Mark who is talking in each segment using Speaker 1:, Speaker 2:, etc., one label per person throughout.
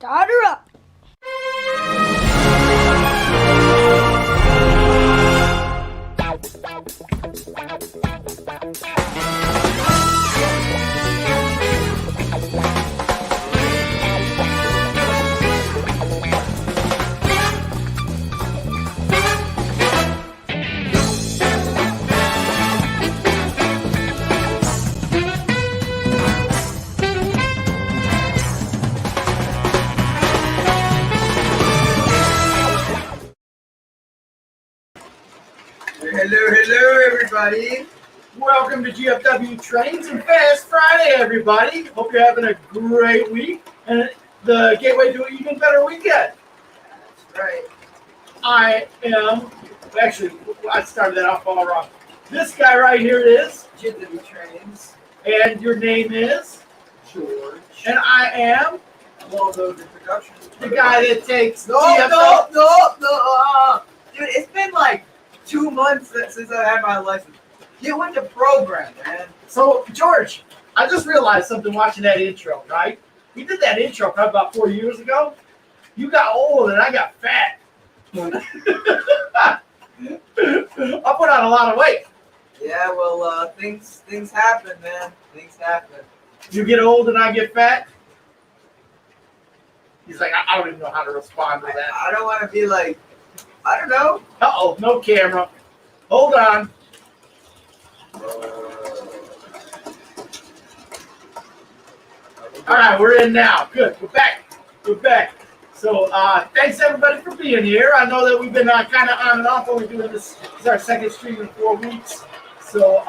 Speaker 1: Start her up.
Speaker 2: Hello, everybody. Welcome to GFW Trains and Fast Friday, everybody. Hope you're having a great week and the gateway to an even better weekend. That's right. I started that off all wrong. This guy right here is GFW Trains. And your name is? George. And I am? Well, those introductions. The guy that takes
Speaker 3: No. Dude, it's been like 2 months since I had my license. Get with the program, man.
Speaker 2: So, George, I just realized something watching that intro, right? We did that intro probably about 4 years ago. You got old and I got fat. I put on a lot of weight.
Speaker 3: Yeah, well, things happen, man. Things happen.
Speaker 2: You get old and I get fat? He's like, I don't even know how to respond to that.
Speaker 3: I don't want to be like, I don't know.
Speaker 2: Uh-oh, no camera. Hold on. All right, we're in now. Good. We're back. So thanks, everybody, for being here. I know that we've been kind of on and off when we're doing this. This is our second stream in 4 weeks. So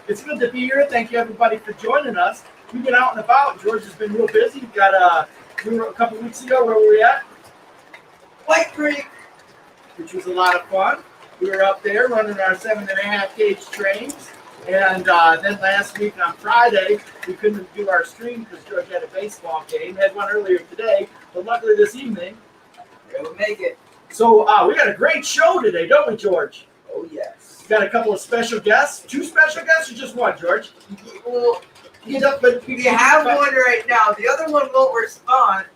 Speaker 2: it's good to be here. Thank you, everybody, for joining us. We've been out and about. George has been real busy. We were a couple weeks ago. Where were we at?
Speaker 3: White Creek.
Speaker 2: Which was a lot of fun. We were up there running our 7.5 gauge trains. And then last week on Friday, we couldn't do our stream because George had a baseball game. Had one earlier today, but luckily this evening,
Speaker 3: We'll make it.
Speaker 2: So we got a great show today, don't we, George?
Speaker 3: Oh, yes.
Speaker 2: We got a couple of special guests. 2 special guests or just one, George?
Speaker 3: Well, we have one right now. The other one won't respond.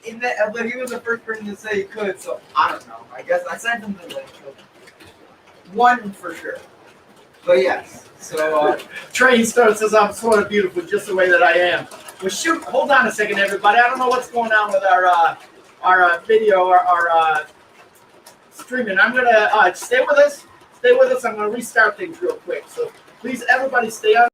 Speaker 3: But he was the first person to say he could, so I don't know. I guess I sent him the link. One for sure. But yes, so
Speaker 2: Train Star says I'm sort of beautiful just the way that I am. Well, shoot, hold on a second, everybody. I don't know what's going on with our video, our streaming. I'm gonna stay with us. Stay with us. I'm gonna restart things real quick. So please, everybody, stay on.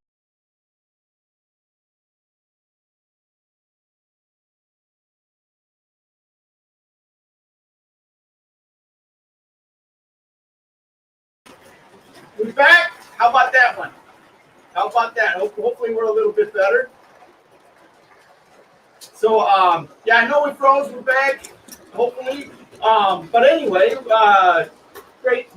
Speaker 2: We're back. How about that one? How about that? Hopefully we're a little bit better. So, yeah, I know we froze. We're back, hopefully. But anyway, great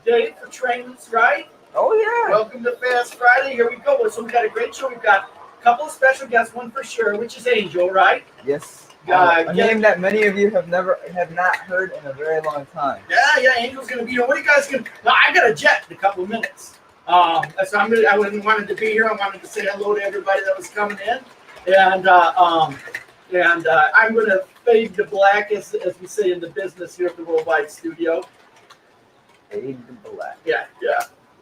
Speaker 2: day for trains, right?
Speaker 3: oh yeah.
Speaker 2: Welcome to Fast Friday. Here we go. So we got a great show. We've got a couple of special guests, one for sure, which is Angel, right?
Speaker 3: Yes.
Speaker 2: A
Speaker 3: name that many of you have not heard in a very long time.
Speaker 2: Yeah, Angel's gonna be here. What are you guys gonna? Now, I got a jet in a couple of minutes. So I wanted to be here. I wanted to say hello to everybody that was coming in, and I'm gonna fade to black, as we say in the business here at the Worldwide Studio.
Speaker 3: Fade to black.
Speaker 2: Yeah.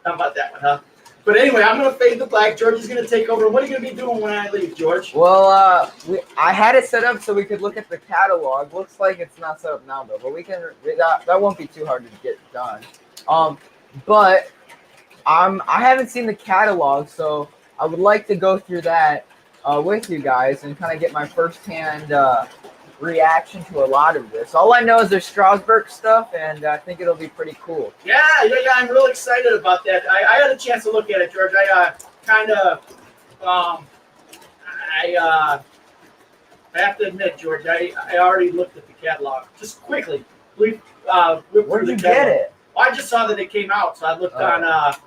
Speaker 2: How about that one, huh? But anyway, I'm gonna fade to black. George is gonna take over. What are you gonna be doing when I leave, George?
Speaker 3: Well, I had it set up so we could look at the catalog. Looks like it's not set up now though, but we can. That won't be too hard to get done. But I haven't seen the catalog, so I would like to go through that with you guys and kind of get my firsthand reaction to a lot of this. All I know is there's Strasbourg stuff, and I think it'll be pretty cool.
Speaker 2: Yeah. I'm real excited about that. I had a chance to look at it, George. I have to admit, George, I already looked at the catalog just quickly. Where'd
Speaker 3: you get it?
Speaker 2: Well, I just saw that it came out, so I looked on.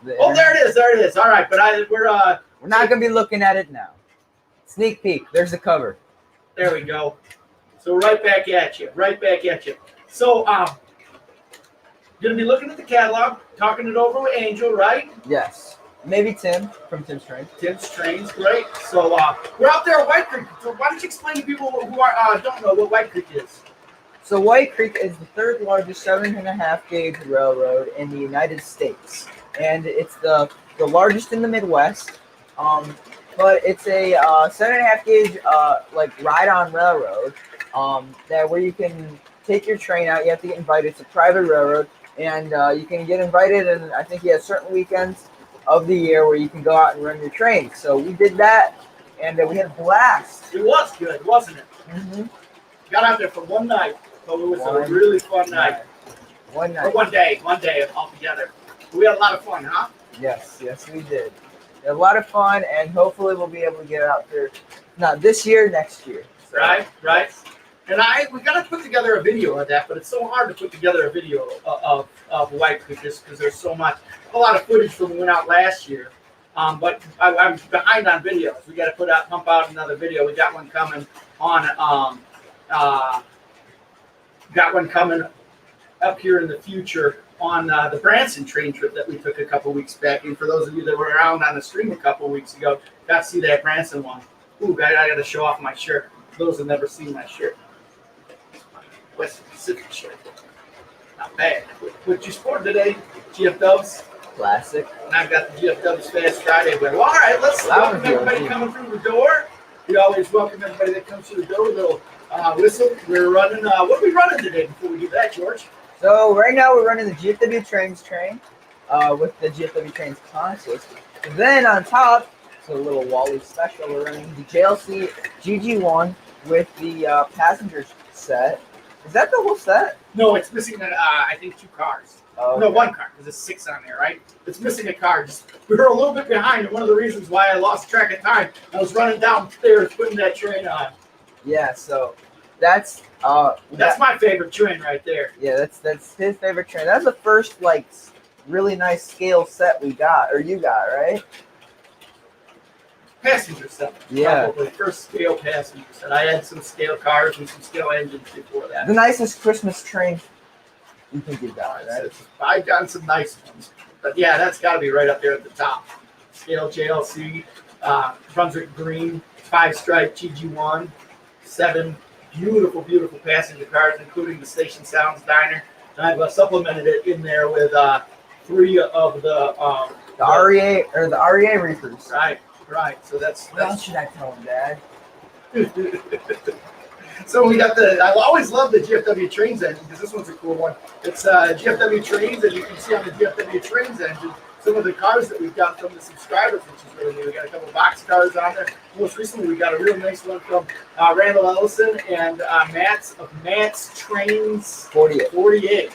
Speaker 2: There it is. All right, but we're
Speaker 3: not gonna be looking at it now. Sneak peek. There's the cover.
Speaker 2: There we go. So right back at you. So gonna be looking at the catalog, talking it over with Angel, right?
Speaker 3: Yes. Maybe Tim from Tim's Train.
Speaker 2: Tim's Trains, great. So we're out there at White Creek. So why don't you explain to people who don't know what White Creek is?
Speaker 3: So White Creek is the third largest 7.5 gauge railroad in the United States, and it's the largest in the Midwest. But it's a 7.5 gauge like ride-on railroad that where you can take your train out. You have to get invited. It's a private railroad, and you can get invited. And I think he has certain weekends of the year where you can go out and run your train. So we did that, and we had a blast.
Speaker 2: It was good, wasn't it?
Speaker 3: Mm-hmm.
Speaker 2: Got out there for one night, so it was a really fun night.
Speaker 3: One night.
Speaker 2: Or one day altogether. We had a lot of fun, huh?
Speaker 3: Yes, we did. We had a lot of fun, and hopefully we'll be able to get out there, not this year, next year. So,
Speaker 2: right. And we got to put together a video of that, but it's so hard to put together a video of White Creek just because there's a lot of footage from when we went out last year. But I'm behind on videos. We got to pump out another video. We got one coming on. Got one coming up here in the future on the Branson train trip that we took a couple weeks back. And for those of you that were around on the stream a couple weeks ago, got to see that Branson one. Ooh, I got to show off my shirt. Those have never seen my shirt. West Pacific shirt. Not bad. What you sport today? GFWs?
Speaker 3: Classic.
Speaker 2: And I've got the GFWs Fast Friday wear. Well, all right, let's welcome everybody coming through the door. We always welcome everybody that comes through the door with a little whistle. We're running, what are we running today before we do that, George?
Speaker 3: So right now we're running the GFW Trains train with the GFW Trains consist. And then on top, so a little Wally special, we're running the JLC GG1 with the passenger set. Is that the whole set?
Speaker 2: No, it's missing, I think, 2 cars.
Speaker 3: Oh,
Speaker 2: no,
Speaker 3: okay.
Speaker 2: 1 car, because it's 6 on there, right? It's missing a car. We were a little bit behind, and one of the reasons why I lost track of time, I was running downstairs putting that train on.
Speaker 3: Yeah, so that's
Speaker 2: my favorite train right there.
Speaker 3: Yeah, that's his favorite train. That's the first like really nice scale set we got, or you got, right?
Speaker 2: Passenger set.
Speaker 3: Yeah.
Speaker 2: Probably first scale passenger set. I had some scale cars and some scale engines before that.
Speaker 3: The nicest Christmas train you think you got, right?
Speaker 2: I've gotten some nice ones. But yeah, that's got to be right up there at the top. Scale JLC, Brunswick Green, 5-stripe GG1, 7 beautiful passenger cars, including the Station Sounds Diner. And I've supplemented it in there with 3 of the
Speaker 3: REA or the REA Reapers.
Speaker 2: Right. So that's.
Speaker 3: What else should I tell him, Dad?
Speaker 2: So we got I always love the GFW Trains engine because this one's a cool one. It's GFW Trains, and you can see on the GFW Trains engine some of the cars that we've got from the subscribers, which is really neat. We got a couple of box cars on there. Most recently, we got a real nice one from Randall Ellison and Matt's Trains 48.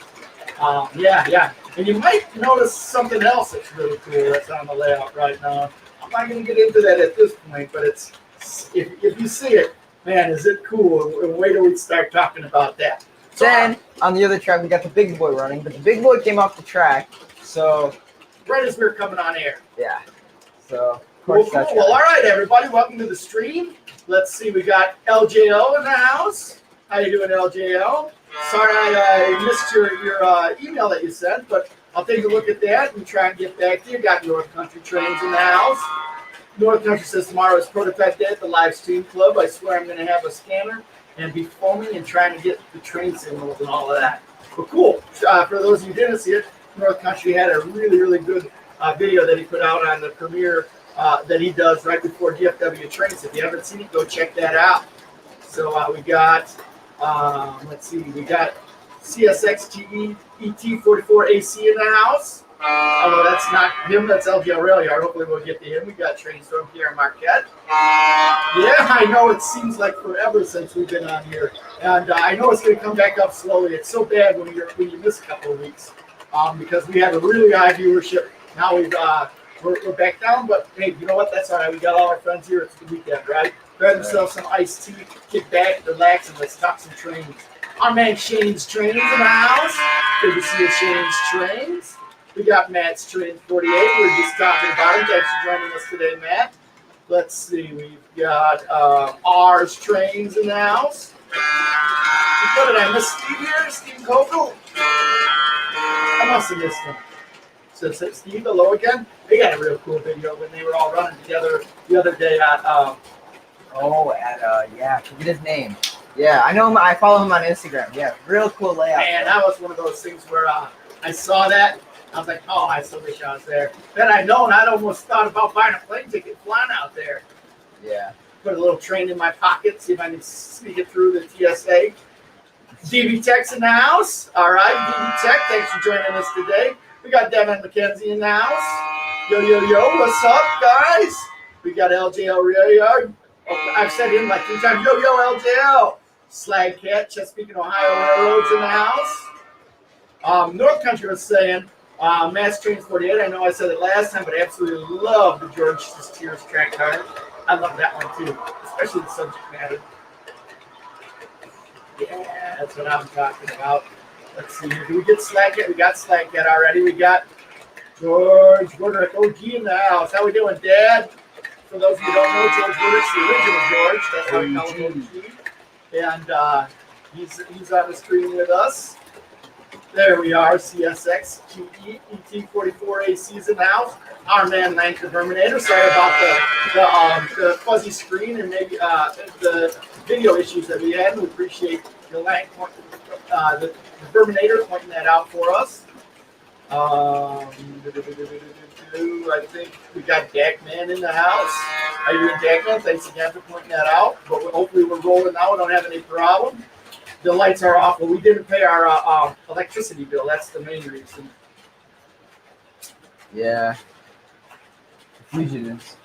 Speaker 2: Yeah. And you might notice something else that's really cool that's on the layout right now. I'm not going to get into that at this point, but it's if you see it, man, is it cool? And wait till we start talking about that. So,
Speaker 3: then on the other track, we got the Big Boy running, but the Big Boy came off the track, so
Speaker 2: right as we're coming on air.
Speaker 3: yeah. So
Speaker 2: Cool. Well, all right, everybody, welcome to the stream. Let's see, we got LJO in the house. How you doing, LJO? Sorry I missed your email that you sent, but I'll take a look at that and try and get back to you. Got North Country Trains in the house. North Country says tomorrow is Prototype Day at the Live Stream Club. I swear I'm going to have a scanner and be foaming and trying to get the train signals and all of that. But cool. For those of you who didn't see it, North Country had a really good video that he put out on the premiere that he does right before GFW Trains. If you haven't seen it, go check that out. So we got, let's see, we got CSXGE ET44 AC in the house. Although that's not him, that's LGL Rail Yard. Hopefully we'll get to him. We got Train Storm here in Marquette. Yeah, I know it seems like forever since we've been on here. And I know it's going to come back up slowly. It's so bad when you miss a couple of weeks because we had a really high viewership. Now we're back down, but hey, you know what? That's all right. We got all our friends here. It's the weekend, right? Grab themselves some iced tea, kick back, relax, and let's talk some trains. Our man Shane's Trains in the house. Good to see you, Shane's Trains. We got Matt's Train 48. We were just talking about him. Thanks for joining us today, Matt. Let's see. We've got R's Trains in the house. What did I miss? Steve here? Steve Kokel? I must have missed him. So Steve, hello again. They got a real cool video when they were all running together the other day at
Speaker 3: yeah, forget his name. Yeah, I know him. I follow him on Instagram. Yeah, real cool layout.
Speaker 2: Man, that was one of those things where I saw that. I was like, oh, I so wish I was there. Then I'd known, I'd almost thought about buying a plane ticket, flying out there.
Speaker 3: Yeah.
Speaker 2: Put a little train in my pocket, see if I can sneak it through the TSA. DB Tech's in the house. All right, DB Tech, thanks for joining us today. We got Devin McKenzie in the house. Yo, yo, yo, what's up, guys? We got LJL Rio. Oh, I've said him like 3 times. Yo, yo, LJL. Slag Cat, Chesapeake and Ohio Railroads in the house. North Country was saying, Mass Trains 48. I know I said it last time, but I absolutely love the George Steers track car. I love that one too, especially the subject matter. Yeah, that's what I'm talking about. Let's see here. Do we get Slag Cat? We got Slag Cat already. We got George Woodrick, OG in the house. How we doing, Dad? For those of you who don't know, George Woodrick's the original George. That's how we call him OG. And he's on the screen with us. There we are, CSX GE ET44AC in the house. Our man, Lank the Verminator. Sorry about the fuzzy screen and maybe the video issues that we had. We appreciate the Lank, the Verminator pointing that out for us. I think we got Dakman in the house. How you doing, Dakman? Thanks again for pointing that out. But hopefully we're rolling now. We don't have any problem. The lights are off, but we didn't pay our electricity bill. That's the main reason.
Speaker 3: Yeah. Fugitives.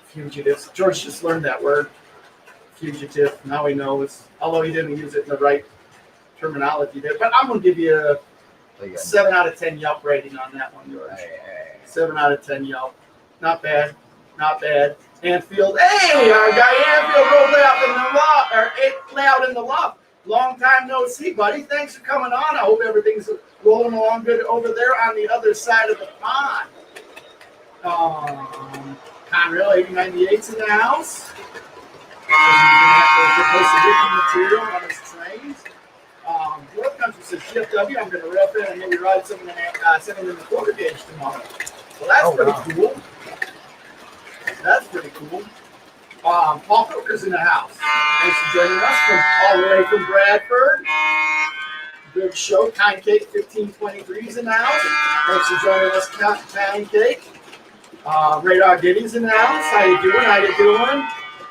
Speaker 2: George just learned that word. Fugitive. Now he knows. Although he didn't use it in the right terminology there. But I'm going to give you a 7 out of 10 Yelp rating on that one, George. 7 out of 10 Yelp. Not bad. Not bad. Anfield. Hey, our guy Anfield rolled layout in the loft. Long time no see, buddy. Thanks for coming on. I hope everything's rolling along good over there on the other side of the pond. Conrail 8098's in the house. Replace the material on his trains. North Country says GFW. I'm going to rep in and maybe ride some in the quarter gauge tomorrow. So that's pretty cool. That's pretty cool. Paul Coker's in the house. Thanks for joining us all the way from Bradford. Good show. Kind Cake 1523's in the house. Thanks for joining us, Kind Cake. Radar Diddy's in the house. How you doing? How you doing?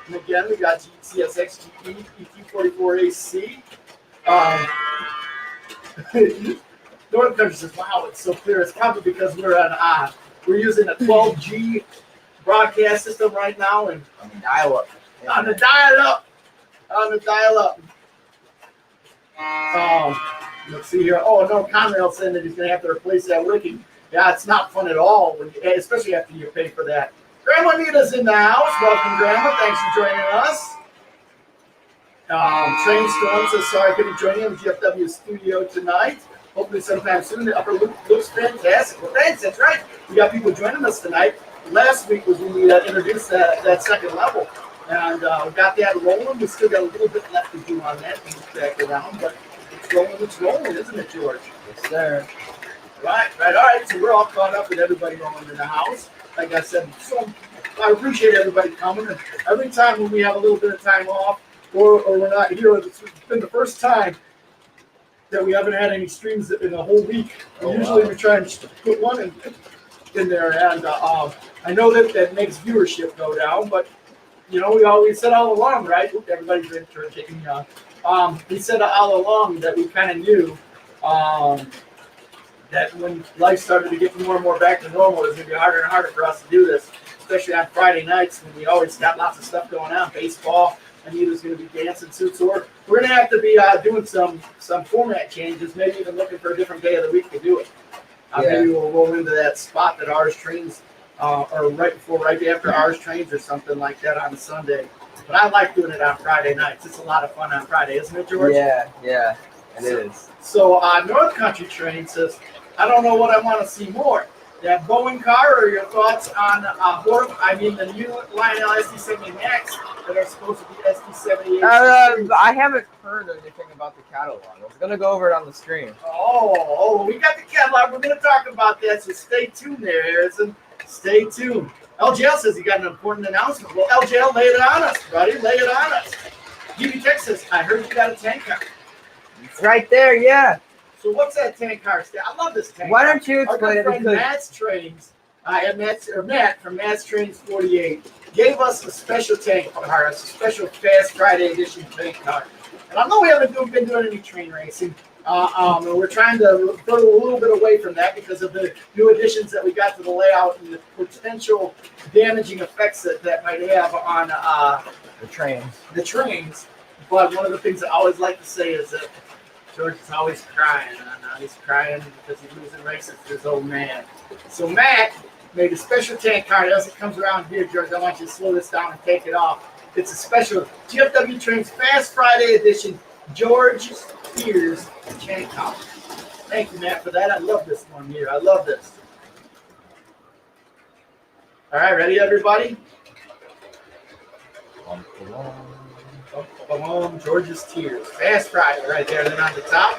Speaker 2: And again, we got CSX ET44AC. North Country says, "Wow, it's so clear." It's probably because we're using a 12G broadcast system right now, and
Speaker 3: on the dial-up.
Speaker 2: On the dial-up. Let's see here. Oh no, Conrail saying that he's going to have to replace that wiki. Yeah, it's not fun at all, especially after you pay for that. Grandma Nita's in the house. Welcome, Grandma. Thanks for joining us. Train Storm says, sorry I couldn't join you in the GFW studio tonight. Hopefully sometime soon. The upper loop looks fantastic. Well, thanks. That's right. We got people joining us tonight. Last week was when we introduced that second level. And we got that rolling. We still got a little bit left to do on that. Back around, but it's rolling, isn't it, George?
Speaker 3: Yes, sir.
Speaker 2: Right. All right. So we're all caught up with everybody rolling in the house. Like I said, so I appreciate everybody coming. And every time when we have a little bit of time off or we're not here, it's been the first time that we haven't had any streams in a whole week. Usually we try and put one in there, and I know that makes viewership go down, but we always said all along, right? Oop, everybody's in turn taking me off. We said all along that we kind of knew that when life started to get more and more back to normal, it was going to be harder and harder for us to do this, especially on Friday nights when we always got lots of stuff going on, baseball. Anita's going to be dancing suits. So we're going to have to be doing some format changes, maybe even looking for a different day of the week to do it. Maybe we'll roll into that spot that ours trains, or right after ours trains or something like that on Sunday. But I like doing it on Friday nights. It's a lot of fun on Friday, isn't it, George?
Speaker 3: Yeah, it is.
Speaker 2: So North Country Train says, I don't know what I want to see more. that Boeing car, or your thoughts on the new Lionel SD70 Max that are supposed to be SD78?
Speaker 3: I haven't heard anything about the catalog. I was gonna go over it on the stream.
Speaker 2: Oh, we got the catalog. We're going to talk about that, so stay tuned there, Harrison. Stay tuned. LJL says he got an important announcement. Well, LJL, lay it on us, buddy. Lay it on us. DB Tech says, I heard you got a tank car.
Speaker 3: It's right there, yeah.
Speaker 2: So what's that tank car? I love this tank
Speaker 3: Why
Speaker 2: car.
Speaker 3: don't you explain it?
Speaker 2: Because Matt from Matt's Trains 48 gave us a special tank car, a special Fast Friday edition tank car. And I know we haven't been doing any train racing. And we're trying to go a little bit away from that because of the new additions that we got to the layout and the potential damaging effects that might have on
Speaker 3: The trains.
Speaker 2: But one of the things I always like to say is that George is always crying. And he's crying because he's losing races to his old man. So Matt made a special tank car. As it comes around here, George, I want you to slow this down and take it off. It's a special GFW Trains Fast Friday edition George Spears tank car. Thank you, Matt, for that. I love this one here. I love this. All right, ready, everybody? George's Tears. Fast Friday right there, then on the top.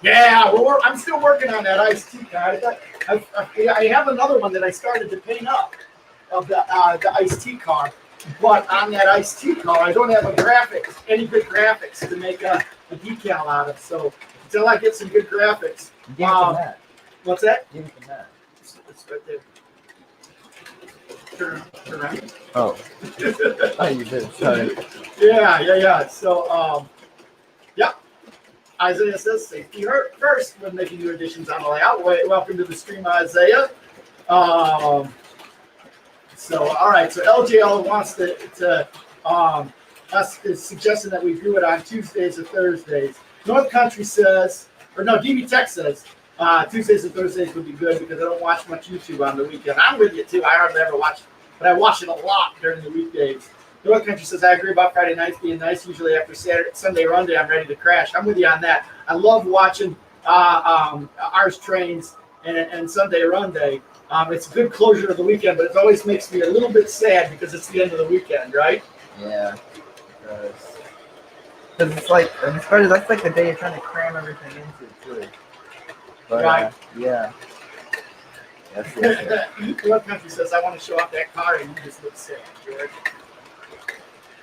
Speaker 2: Yeah, I'm still working on that iced tea car. I have another one that I started to paint up of the iced tea car. But on that iced tea car, I don't have any good graphics to make a decal out of. So until I get some good graphics.
Speaker 3: Give it to Matt.
Speaker 2: What's that?
Speaker 3: Give it to Matt.
Speaker 2: It's right there. Turn around.
Speaker 3: Oh. Oh, you did. Sorry.
Speaker 2: Yeah. So, Isaiah says safety first when making new additions on the layout. Welcome to the stream, Isaiah. So, all right. So LJL wants us is suggesting that we do it on Tuesdays or Thursdays. North Country says, or no, DB Tech says Tuesdays and Thursdays would be good because I don't watch much YouTube on the weekend. I'm with you too. I hardly ever watch it, but I watch it a lot during the weekdays. North Country says, I agree about Friday nights being nice. Usually after Sunday run day, I'm ready to crash. I'm with you on that. I love watching ours trains and Sunday run day. It's a good closure of the weekend, but it always makes me a little bit sad because it's the end of the weekend, right?
Speaker 3: Yeah. Because it's like, especially that's like the day you're trying to cram everything into too. But,
Speaker 2: right.
Speaker 3: Yeah.
Speaker 2: North Country says, I want to show off that car, and you just look sad, George.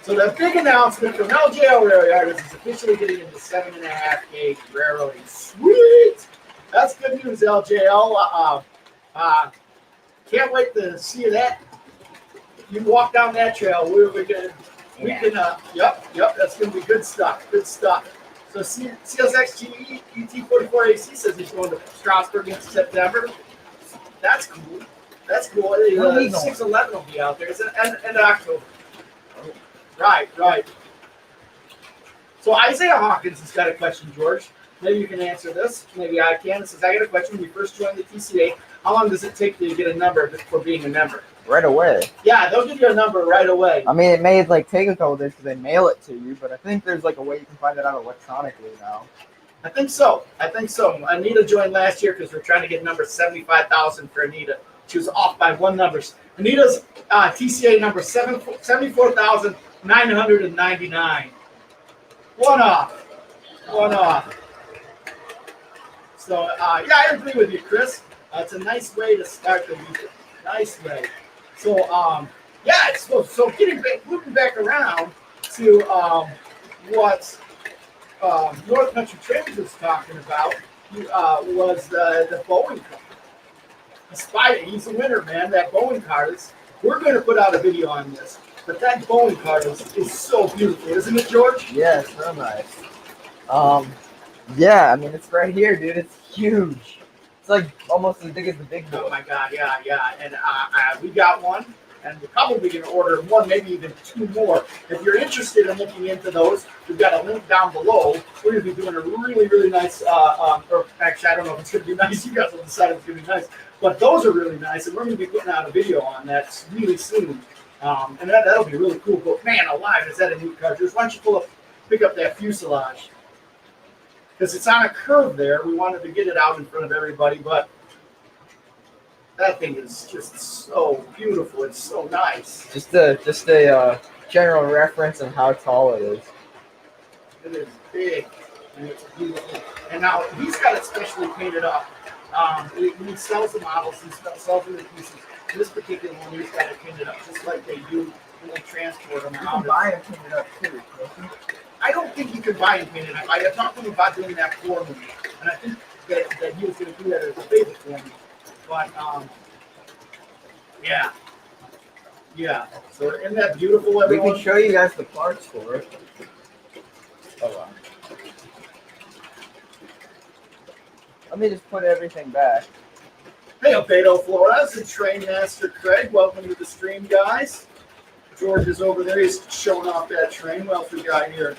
Speaker 2: So the big announcement from LJL Rail is it's officially getting into 7.5 gauge railroading. Sweet! That's good news, LJL. Can't wait to see that. You walk down that trail. Yep, that's gonna be good stuff. Good stuff. So CSXG ET44AC says he's going to Strasbourg in September. That's cool. That's cool. 611 will be out there. It's end of October. Right. So Isaiah Hawkins has got a question, George. Maybe you can answer this. Maybe I can. It says, I got a question. When you first joined the TCA, how long does it take to get a number for being a member?
Speaker 3: Right away.
Speaker 2: Yeah, they'll give you a number right away.
Speaker 3: I mean, it may take a couple days because they mail it to you, but I think there's a way you can find it out electronically now.
Speaker 2: I think so. Anita joined last year because we're trying to get number 75,000 for Anita. She was off by one number. Anita's TCA number 74,999. One off. So, I agree with you, Chris. It's a nice way to start the weekend. Nice way. So, so moving back around to what North Country Trains was talking about was the Boeing car. The Spider, he's a winner, man. That Boeing car we're going to put out a video on this, but that Boeing car is so beautiful, isn't it, George?
Speaker 3: Yeah, it's real nice. Yeah, I mean, it's right here, dude. It's huge. It's like almost as big as the big boy.
Speaker 2: Oh my God, yeah. And we got one, and we're probably going to order one, maybe even two more. If you're interested in looking into those, we've got a link down below. We're going to be doing a really, really nice, or actually, I don't know if it's going to be nice. You guys will decide if it's going to be nice. But those are really nice, and we're going to be putting out a video on that really soon. And that'll be really cool. But man alive, is that a neat car? Just why don't you pick up that fuselage? because it's on a curve there. We wanted to get it out in front of everybody, but that thing is just so beautiful. It's so nice.
Speaker 3: Just a general reference on how tall it is.
Speaker 2: It is big, and it's beautiful. And now he's got it specially painted up. He sells the models, he sells the pieces. This particular one, he's got it painted up just like they do when they transport them
Speaker 3: You
Speaker 2: out.
Speaker 3: can buy it painted up too.
Speaker 2: I don't think you can buy and paint it up. I talked to him about doing that for me, and I think that he was going to do that as a favor for me. But yeah. So isn't that beautiful,
Speaker 3: We
Speaker 2: everyone?
Speaker 3: can show you guys the parts for it. Oh wow. Let me just put everything back.
Speaker 2: Hey, Albedo Flores and Train Master Craig, welcome to the stream, guys. George is over there. He's showing off that train. Well, we got here.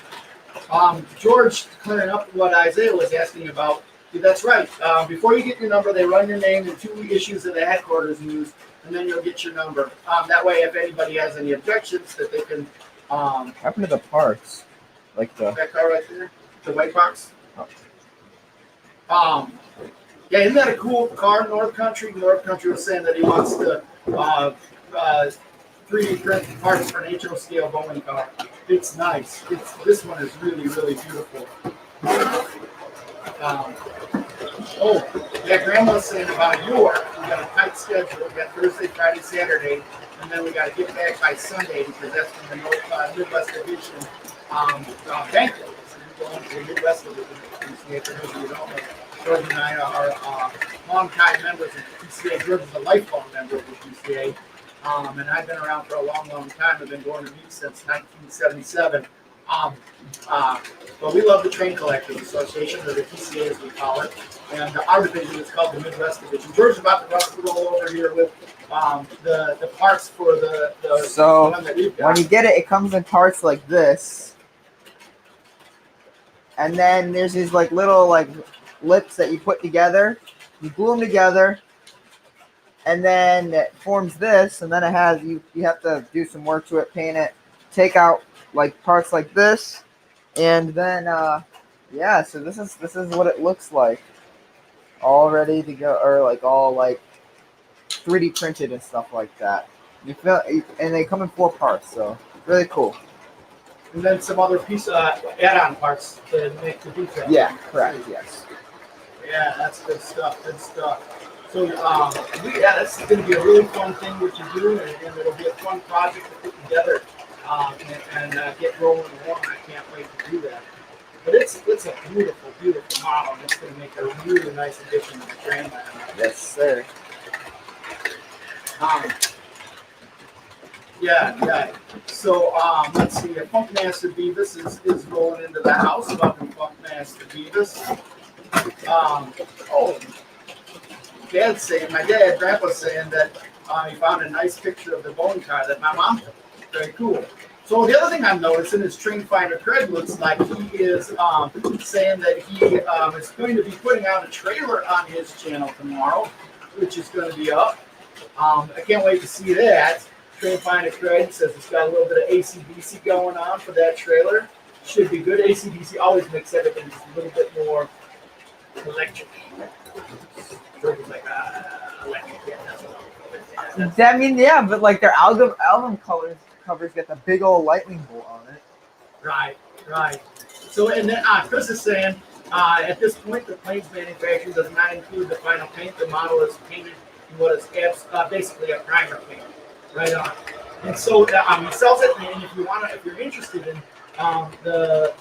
Speaker 2: George, clearing up what Isaiah was asking about. That's right. Before you get your number, they run your name and 2 issues of the headquarters news, and then you'll get your number. That way, if anybody has any objections, that they can.
Speaker 3: What happened to the parts? Like the.
Speaker 2: That car right there, the white box. Yeah, isn't that a cool car, North Country? North Country was saying that he wants to 3D print parts for an HO scale Boeing car. It's nice. This one is really, really beautiful. Yeah, Grandma's saying about York, we got a tight schedule. We got Thursday, Friday, Saturday, and then we got to get back by Sunday because that's when the Midwest Division banquet is. We're going to the Midwest Division. For those of you who don't know, George and I are longtime members of the PCA. George is a lifelong member of the PCA. And I've been around for a long, long time. I've been going to meet since 1977. But we love the Train Collectors Association, or the PCA as we call it. And our division is called the Midwest Division. George is about to roll over here with the parts for the one that we've got.
Speaker 3: When you get it, it comes in parts like this. And then there's these like little like lips that you put together. You glue them together. And then it forms this, and then it has you have to do some work to it, paint it, take out like parts like this, and then yeah, so this is what it looks like, all ready to go, or like all like 3D printed and stuff like that. You feel, and they come in 4 parts, so really cool.
Speaker 2: And then some other add-on parts to make the detail.
Speaker 3: Yeah, correct. Yes.
Speaker 2: Yeah, that's good stuff. Good stuff. So, yeah, that's going to be a really fun thing what you're doing, and it'll be a fun project to put together and get rolling along. I can't wait to do that. But it's a beautiful, beautiful model, and it's going to make a really nice addition to the train.
Speaker 3: Yes, sir.
Speaker 2: Yeah. So, let's see. Funkmaster Beavis is rolling into the house. Welcome, Funkmaster Beavis. My dad, Grandpa's saying that he found a nice picture of the Boeing car that my mom took. Very cool. So the other thing I'm noticing is Train Finder Craig looks like he is saying that he is going to be putting out a trailer on his channel tomorrow, which is going to be up. I can't wait to see that. Train Finder Craig says it's got a little bit of AC/DC going on for that trailer. Should be good. AC/DC always makes everything just a little bit more electric. Like,
Speaker 3: I mean, yeah, but like their album covers get the big old lightning bolt on it.
Speaker 2: Right. So, and then Chris is saying, at this point, the plane's manufacturer does not include the final paint. The model is painted in what is basically a primer paint. Right on. And so he sells it, and if you're interested in the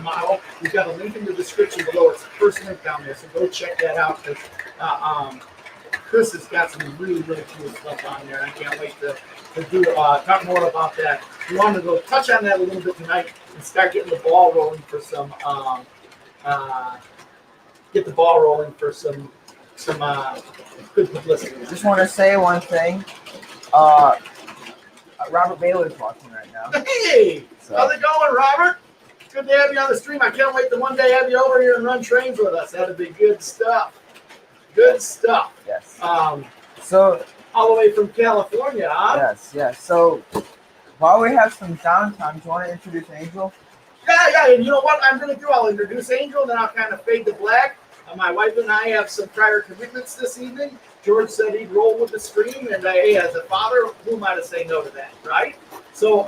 Speaker 2: model, we've got a link in the description below. It's the first link down there, so go check that out. Because Chris has got some really, really cool stuff on there. I can't wait to do talk more about that. We wanted to go touch on that a little bit tonight and start getting the ball rolling for some good publicity.
Speaker 3: Just want to say one thing. Robert Baylor's watching right now.
Speaker 2: Hey, how's it going, Robert? Good to have you on the stream. I can't wait to one day have you over here and run trains with us. That'd be good stuff. Good stuff.
Speaker 3: Yes.
Speaker 2: So all the way from California, huh?
Speaker 3: Yes. So while we have some downtime, do you want to introduce Angel?
Speaker 2: Yeah, and you know what I'm going to do? I'll introduce Angel, and then I'll kind of fade to black. My wife and I have some prior commitments this evening. George said he'd roll with the stream, and hey, as a father, who am I to say no to that, right? So,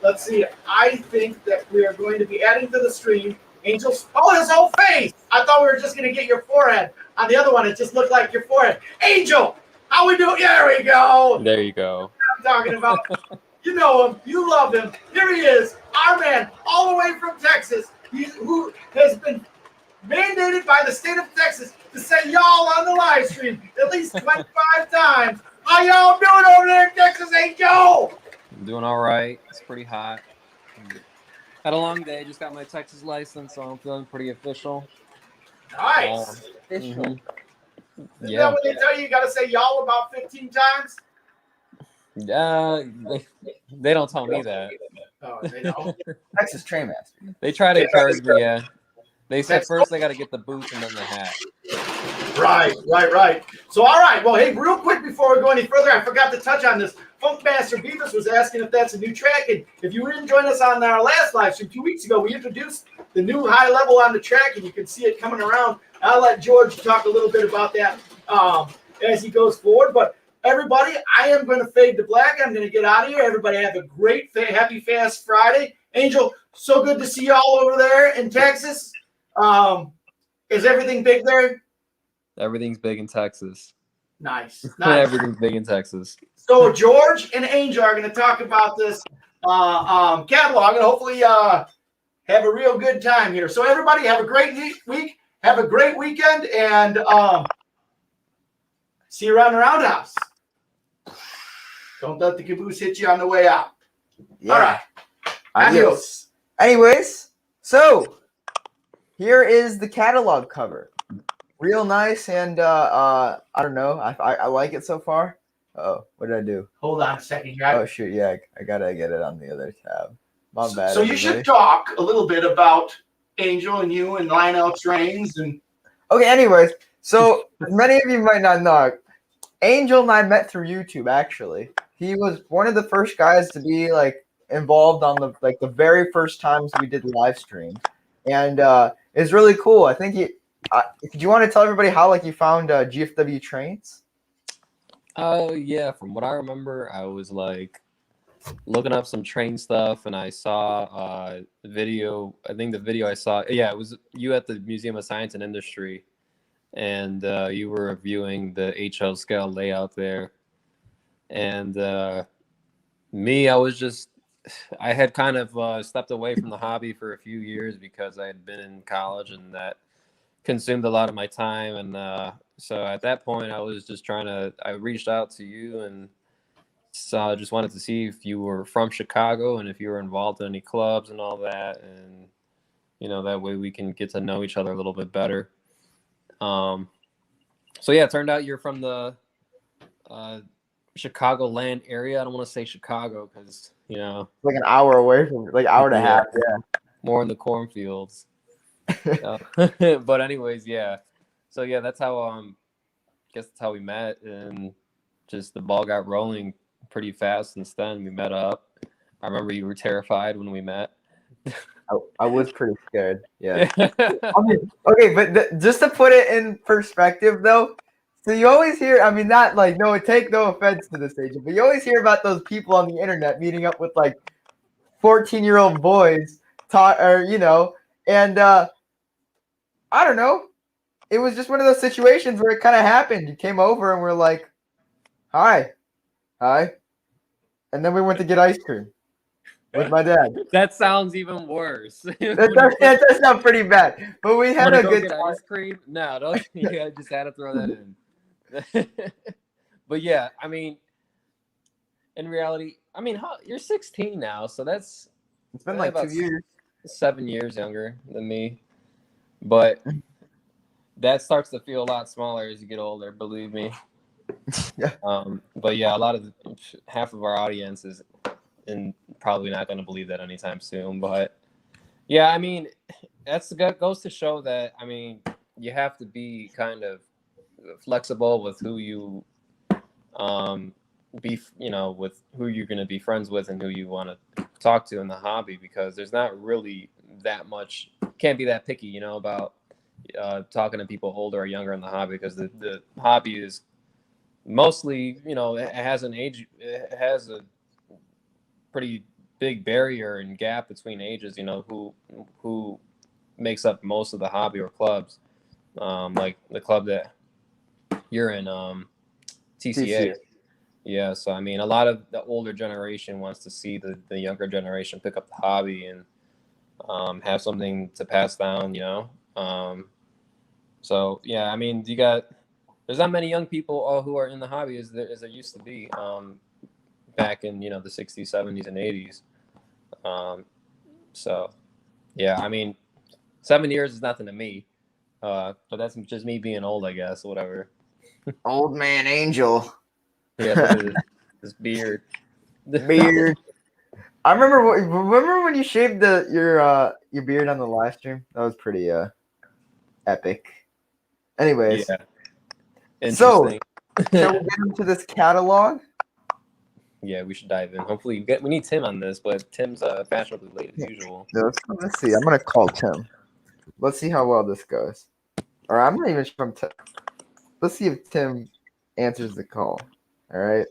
Speaker 2: let's see. I think that we are going to be adding to the stream Angel's. Oh, his whole face! I thought we were just going to get your forehead. On the other one, it just looked like your forehead. Angel, how we doing? There we go.
Speaker 1: There you go.
Speaker 2: I'm talking about. You know him. You love him. Here he is, our man, all the way from Texas. Who has been mandated by the state of Texas to say y'all on the live stream at least 25 times. How y'all doing over there in Texas, Angel?
Speaker 1: I'm doing all right. It's pretty hot. Had a long day. Just got my Texas license, so I'm feeling pretty official.
Speaker 2: Nice.
Speaker 3: Official.
Speaker 2: Isn't that what they tell you? You got to say y'all about 15 times?
Speaker 1: They don't tell me that.
Speaker 2: Oh, they don't.
Speaker 3: Texas Train Master.
Speaker 1: They try to encourage me, yeah. They said first they got to get the boots and then the hat.
Speaker 2: Right. So, all right. Well, hey, real quick before we go any further, I forgot to touch on this. Funkmaster Beavis was asking if that's a new track. And if you didn't join us on our last live stream 2 weeks ago, we introduced the new high level on the track, and you can see it coming around. I'll let George talk a little bit about that as he goes forward. But everybody, I am going to fade to black. I'm going to get out of here. Everybody have a great, happy, fast Friday. Angel, so good to see you all over there in Texas. Is everything big there?
Speaker 1: Everything's big in Texas.
Speaker 2: Nice.
Speaker 1: Everything's big in Texas.
Speaker 2: So George and Angel are going to talk about this catalog and hopefully have a real good time here. So everybody have a great week. Have a great weekend, and see you around the roundhouse. Don't let the caboose hit you on the way out. Yeah. All right. Adios.
Speaker 3: Anyways, so here is the catalog cover. Real nice, and I don't know. I like it so far. Oh, what did I do?
Speaker 2: Hold on a second.
Speaker 3: Oh shoot, yeah, I gotta get it on the other tab. My bad.
Speaker 2: So you should talk a little bit about Angel and you and Lionel Trains and.
Speaker 3: Okay. Anyways, so many of you might not know, Angel and I met through YouTube. Actually, he was one of the first guys to be involved on the very first times we did live stream, and it's really cool. I think do you want to tell everybody how you found GFW Trains?
Speaker 1: Yeah, from what I remember, I was looking up some train stuff, and I saw the video. I think the video I saw, yeah, it was you at the Museum of Science and Industry, and you were reviewing the HL scale layout there. And me, I had kind of stepped away from the hobby for a few years because I had been in college, and that consumed a lot of my time. And so at that point, I was just I reached out to you, and so I just wanted to see if you were from Chicago and if you were involved in any clubs and all that. And, that way we can get to know each other a little bit better. So yeah, it turned out you're from the Chicagoland area. I don't want to say Chicago because,
Speaker 3: like an hour away from, hour and a half. Yeah.
Speaker 1: More in the cornfields. But anyways, yeah. So yeah, that's how guess that's how we met, and just the ball got rolling pretty fast since then. We met up. I remember you were terrified when we met.
Speaker 3: I was pretty scared. Yeah. Okay, but just to put it in perspective, though, so you always hear, take no offense to this agent, but you always hear about those people on the internet meeting up with 14-year-old boys, and I don't know. It was just one of those situations where it kind of happened. You came over and we're like, hi. And then we went to get ice cream with my dad.
Speaker 1: That sounds even worse.
Speaker 3: That does sound pretty bad. But we had a good time.
Speaker 1: Ice cream? No, don't. Yeah, just had to throw that in. But yeah, in reality, you're 16 now, so it's
Speaker 3: been about 2 years. 7
Speaker 1: years younger than me. But that starts to feel a lot smaller as you get older, believe me.
Speaker 3: Yeah.
Speaker 1: But yeah, half of our audience is probably not going to believe that anytime soon. But yeah, that goes to show that you have to be kind of flexible with who you be, with who you're going to be friends with and who you want to talk to in the hobby, because there's not really that much, can't be that picky, about talking to people older or younger in the hobby, because the hobby is mostly, it has a pretty big barrier and gap between ages, who makes up most of the hobby or clubs, like the club that you're in, TCA. Yeah, so I mean, a lot of the older generation wants to see the younger generation pick up the hobby and have something to pass down, So yeah, I mean, there's not many young people who are in the hobby as there used to be back in the 60s, 70s, and 80s. So yeah, I mean, 7 years is nothing to me, but that's just me being old, I guess, whatever.
Speaker 3: Old man Angel.
Speaker 1: Yeah, look at this beard.
Speaker 3: Beard. I remember when you shaved your beard on the live stream? That was pretty epic. Anyways,
Speaker 1: Yeah,
Speaker 3: so
Speaker 1: interesting.
Speaker 3: shall we get into this catalog?
Speaker 1: Yeah, we should dive in. Hopefully, we need Tim on this, but Tim's fashionably late as usual.
Speaker 3: Let's see. I'm gonna call Tim. Let's see how well this goes. Or I'm not even sure I'm let's see if Tim answers the call. All right.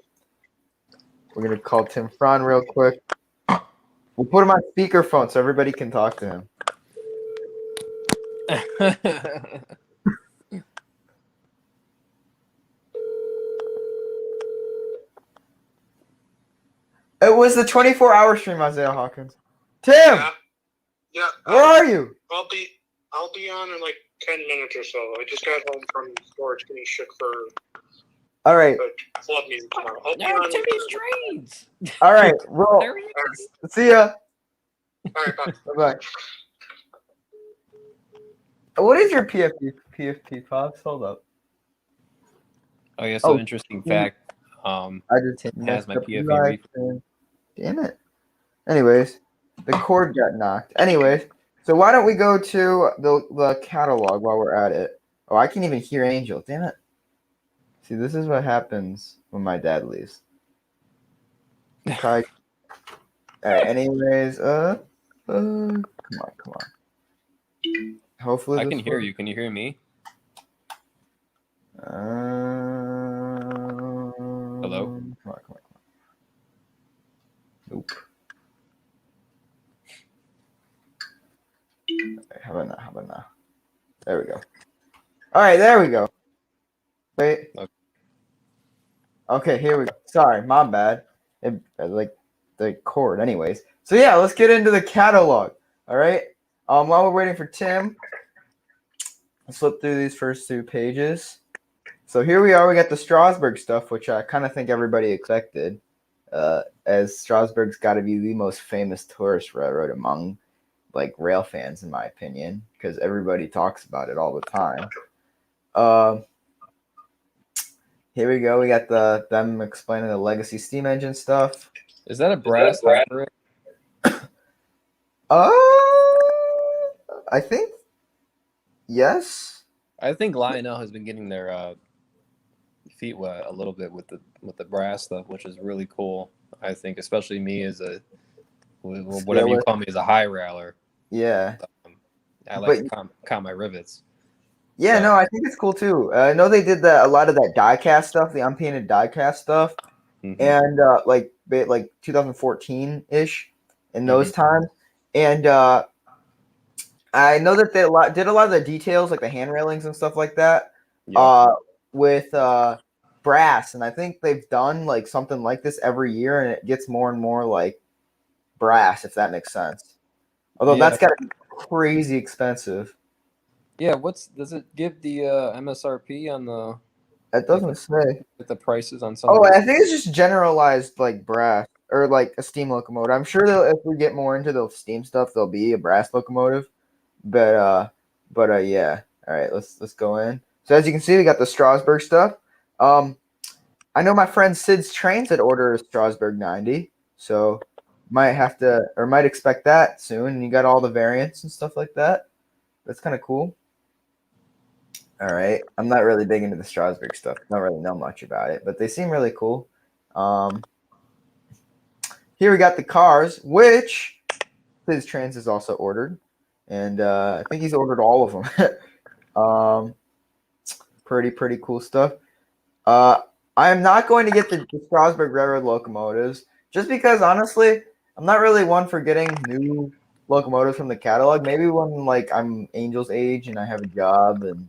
Speaker 3: We're gonna call Tim Fron real quick. We'll put him on speakerphone so everybody can talk to him. It was the 24-hour stream, Isaiah Hawkins. Tim,
Speaker 4: Yeah.
Speaker 3: where are you?
Speaker 4: I'll be on in like 10 minutes or so. I just got home from storage getting shook for
Speaker 3: All right.
Speaker 4: club music tomorrow. I'll be
Speaker 1: No,
Speaker 4: on.
Speaker 1: Timmy's trades.
Speaker 3: All right. Roll.
Speaker 1: There he is.
Speaker 3: See ya.
Speaker 4: All right, bye.
Speaker 3: Bye-bye. What is your PFP, Pops? Hold up.
Speaker 1: Oh yeah, so interesting fact.
Speaker 3: I just
Speaker 1: Tim has my
Speaker 3: messed up the
Speaker 1: PFP
Speaker 3: live stream. Damn it. Anyways, the cord got knocked. Anyways, so why don't we go to the catalog while we're at it? Oh, I can't even hear Angel. Damn it. See, this is what happens when my dad leaves. Try. All right. Anyways, come on. Hopefully,
Speaker 1: I
Speaker 3: this
Speaker 1: can hear
Speaker 3: works.
Speaker 1: you. Can you hear me? Hello?
Speaker 3: Come on. Nope. Okay, how about now? There we go. All right, there we go. Wait. Okay, here we go. Sorry, my bad. Like the cord. Anyways, so yeah, let's get into the catalog. All right. While we're waiting for Tim, let's flip through these first two pages. So here we are. We got the Strasbourg stuff, which I kind of think everybody expected, as Strasbourg's got to be the most famous tourist railroad among like rail fans, in my opinion, because everybody talks about it all the time. Here we go. We got them explaining the legacy steam engine stuff.
Speaker 1: Is that a brass operator?
Speaker 3: I think yes.
Speaker 1: I think Lionel has been getting their feet wet a little bit with the brass stuff, which is really cool. I think, especially me as whatever you call me, as a high railer.
Speaker 3: Yeah.
Speaker 1: I like to count my rivets.
Speaker 3: Yeah, no, I think it's cool too. I know they did a lot of that die-cast stuff, the unpainted die-cast stuff, and like 2014-ish in those times. And I know that they did a lot of the details, like the hand railings and stuff like that, with brass. And I think they've done like something like this every year, and it gets more and more like brass, if that makes sense. Although that's got to be crazy expensive.
Speaker 1: Yeah, does it give the MSRP on the?
Speaker 3: It doesn't say.
Speaker 1: With the prices on some.
Speaker 3: Oh, I think it's just generalized like brass or like a steam locomotive. I'm sure if we get more into the steam stuff, there'll be a brass locomotive. But yeah. All right, let's go in. So as you can see, we got the Strasbourg stuff. I know my friend Sid's Trains had ordered a Strasbourg 90, so might expect that soon. And you got all the variants and stuff like that. That's kind of cool. All right. I'm not really big into the Strasbourg stuff. Don't really know much about it, but they seem really cool. Here we got the cars, which his trans is also ordered, and I think he's ordered all of them. Pretty cool stuff. I am not going to get the Strasbourg Railroad locomotives just because honestly, I'm not really one for getting new locomotives from the catalog. Maybe when like I'm Angel's age and I have a job and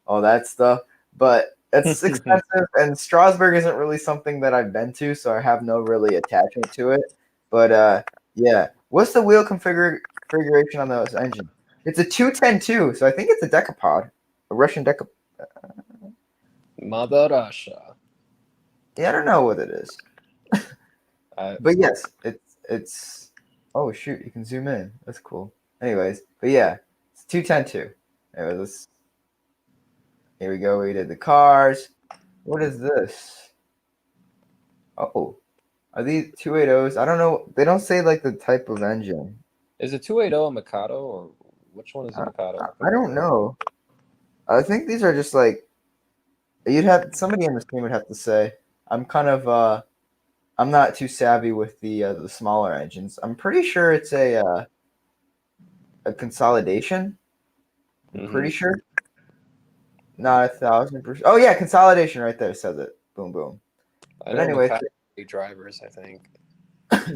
Speaker 3: all that stuff. But it's expensive, and Strasbourg isn't really something that I've been to, so I have no really attachment to it. But yeah, what's the wheel configuration on those engine? It's a 210-2, so I think it's a decapod, a Russian decapod.
Speaker 1: Mother Russia.
Speaker 3: Yeah, I don't know what it is. But yes, it's. Oh shoot, you can zoom in. That's cool. Anyways, but yeah, it's 210-2. Anyways, here we go. We did the cars. What is this? Oh, are these 280s? I don't know. They don't say like the type of engine.
Speaker 1: Is it 280 a Mikado, or which one is a Mikado?
Speaker 3: I don't know. I think these are just like somebody in the stream would have to say. I'm kind of I'm not too savvy with the smaller engines. I'm pretty sure it's a consolidation. I'm pretty sure. Not 1,000%. Oh yeah, consolidation right there says it. Boom boom.
Speaker 1: I
Speaker 3: But
Speaker 1: know
Speaker 3: anyway,
Speaker 1: Mikado drivers, I think.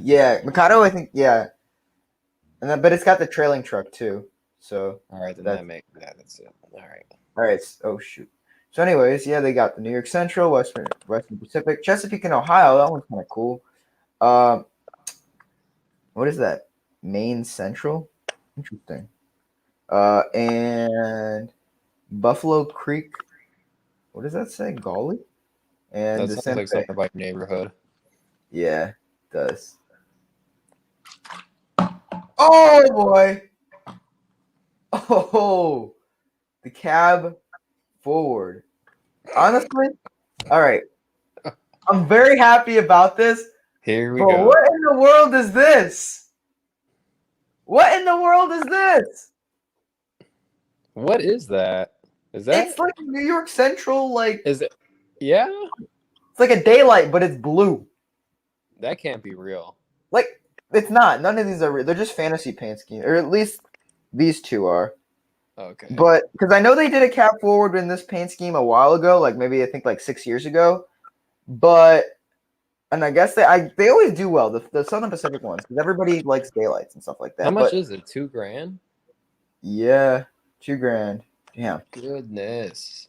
Speaker 3: yeah, Mikado, I think yeah, but it's got the trailing truck too. So
Speaker 1: All right, then that's it. All right.
Speaker 3: all right. Oh shoot. So anyways, yeah, they got the New York Central, Western Pacific, Chesapeake, and Ohio. That one's kind of cool. What is that? Maine Central. Interesting. And Buffalo Creek. What does that say? Golly? And
Speaker 1: That
Speaker 3: the
Speaker 1: sounds
Speaker 3: Santa
Speaker 1: like
Speaker 3: Fe.
Speaker 1: something about your neighborhood.
Speaker 3: Yeah, it does. Oh boy. Oh, the cab forward. Honestly, all right. I'm very happy about this.
Speaker 1: Here we
Speaker 3: But
Speaker 1: go.
Speaker 3: what in the world is this? What in the world is this?
Speaker 1: What is that? Is that?
Speaker 3: It's like New York Central, like
Speaker 1: Is it? Yeah,
Speaker 3: it's like a daylight, but it's blue.
Speaker 1: that can't be real.
Speaker 3: Like it's not. None of these are real. They're just fantasy paint schemes, or at least these two are.
Speaker 1: Okay.
Speaker 3: But because I know they did a cab forward in this paint scheme a while ago, like maybe I think like 6 years ago. And I guess they always do well, the Southern Pacific ones, because everybody likes daylights and stuff like that.
Speaker 1: How much
Speaker 3: but,
Speaker 1: is it? $2,000?
Speaker 3: Yeah, $2,000. Damn.
Speaker 1: Goodness.